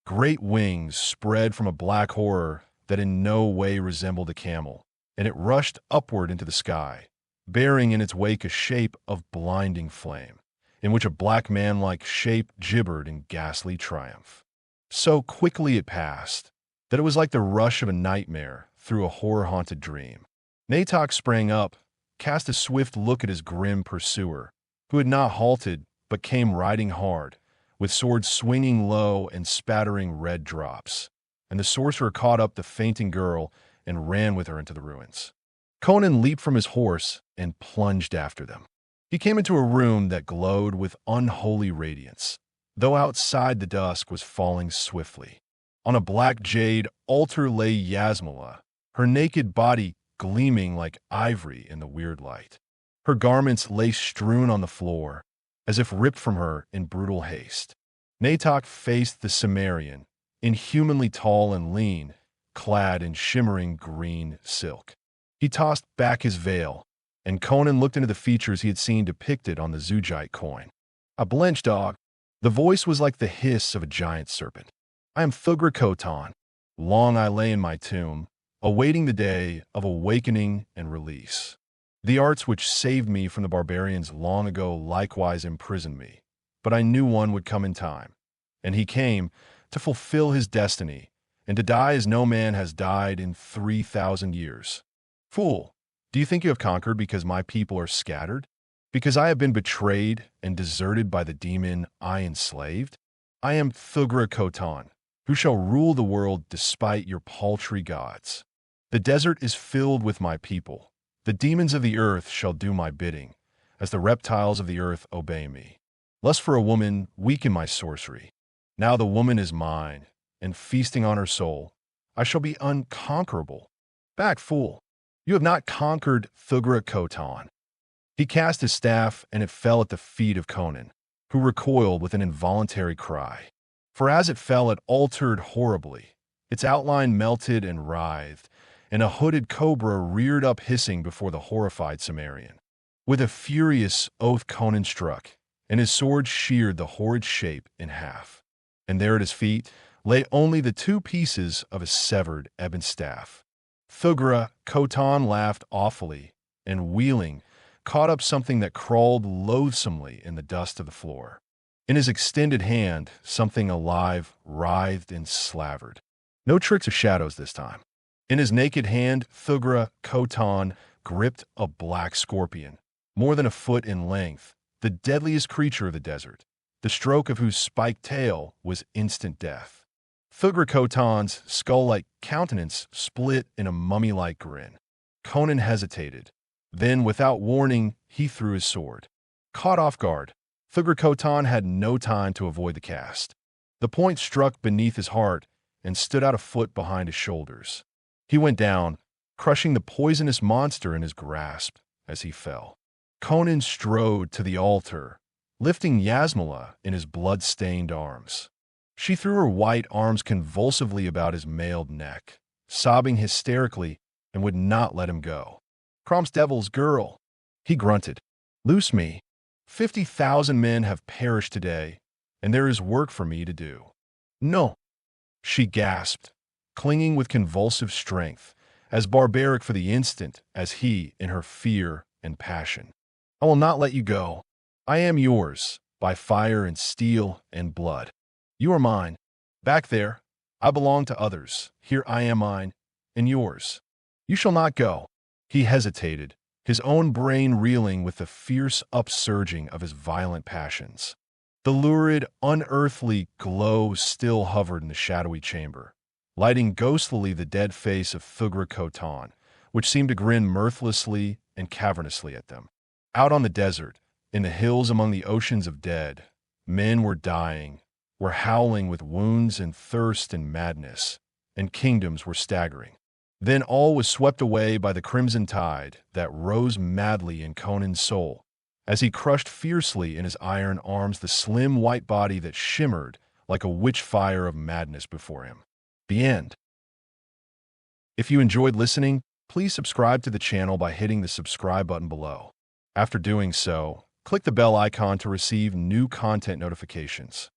Great wings spread from a black horror that in no way resembled a camel, and it rushed upward into the sky, bearing in its wake a shape of blinding flame, in which a black man-like shape gibbered in ghastly triumph. So quickly it passed that it was like the rush of a nightmare through a horror-haunted dream. Natohk sprang up, cast a swift look at his grim pursuer, who had not halted but came riding hard, with sword swinging low and spattering red drops. And the sorcerer caught up the fainting girl and ran with her into the ruins. Conan leaped from his horse and plunged after them. He came into a room that glowed with unholy radiance, though outside the dusk was falling swiftly. On a black jade altar lay Yasmela, her naked body gleaming like ivory in the weird light. Her garments lay strewn on the floor, as if ripped from her in brutal haste. Natohk faced the Zamoran, inhumanly tall and lean, clad in shimmering green silk. He tossed back his veil, and Conan looked into the features he had seen depicted on the Zujite coin. "A blenched dog." The voice was like the hiss of a giant serpent. "I am Thugra Khotan. Long I lay in my tomb, awaiting the day of awakening and release. The arts which saved me from the barbarians long ago likewise imprisoned me, but I knew one would come in time, and he came to fulfill his destiny and to die as no man has died in 3,000 years. Fool, do you think you have conquered because my people are scattered? Because I have been betrayed and deserted by the demon I enslaved? I am Thugra Khotan, who shall rule the world despite your paltry gods. The desert is filled with my people. The demons of the earth shall do my bidding, as the reptiles of the earth obey me. Lust for a woman weakened my sorcery. Now the woman is mine, and feasting on her soul, I shall be unconquerable. Back, fool! You have not conquered Thugra Khotan." He cast his staff, and it fell at the feet of Conan, who recoiled with an involuntary cry. For as it fell, it altered horribly. Its outline melted and writhed, and a hooded cobra reared up hissing before the horrified Zamoran. With a furious oath Conan struck, and his sword sheared the horrid shape in half. And there at his feet lay only the 2 pieces of a severed ebon staff. Thugra Khotan laughed awfully, and wheeling, caught up something that crawled loathsomely in the dust of the floor. In his extended hand, something alive writhed and slavered. No tricks of shadows this time. In his naked hand, Thugra Khotan gripped a black scorpion, more than a foot in length, the deadliest creature of the desert, the stroke of whose spiked tail was instant death. Thugra Khotan's skull-like countenance split in a mummy-like grin. Conan hesitated. Then, without warning, he threw his sword. Caught off guard, Thugra Khotan had no time to avoid the cast. The point struck beneath his heart and stood out a foot behind his shoulders. He went down, crushing the poisonous monster in his grasp as he fell. Conan strode to the altar, lifting Yasmela in his blood-stained arms. She threw her white arms convulsively about his mailed neck, sobbing hysterically, and would not let him go. "Crom's devil's girl," he grunted. "Loose me. 50,000 men have perished today, and there is work for me to do." "No," she gasped, clinging with convulsive strength, as barbaric for the instant as he in her fear and passion. "I will not let you go. I am yours, by fire and steel and blood. You are mine. Back there, I belong to others. Here I am mine, and yours. You shall not go." He hesitated, his own brain reeling with the fierce upsurging of his violent passions. The lurid, unearthly glow still hovered in the shadowy chamber, lighting ghostly the dead face of Thugra Khotan, which seemed to grin mirthlessly and cavernously at them. Out on the desert, in the hills among the oceans of dead, men were dying, were howling with wounds and thirst and madness, and kingdoms were staggering. Then all was swept away by the crimson tide that rose madly in Conan's soul, as he crushed fiercely in his iron arms the slim white body that shimmered like a witch fire of madness before him. The end. If you enjoyed listening, please subscribe to the channel by hitting the subscribe button below. After doing so, click the bell icon to receive new content notifications.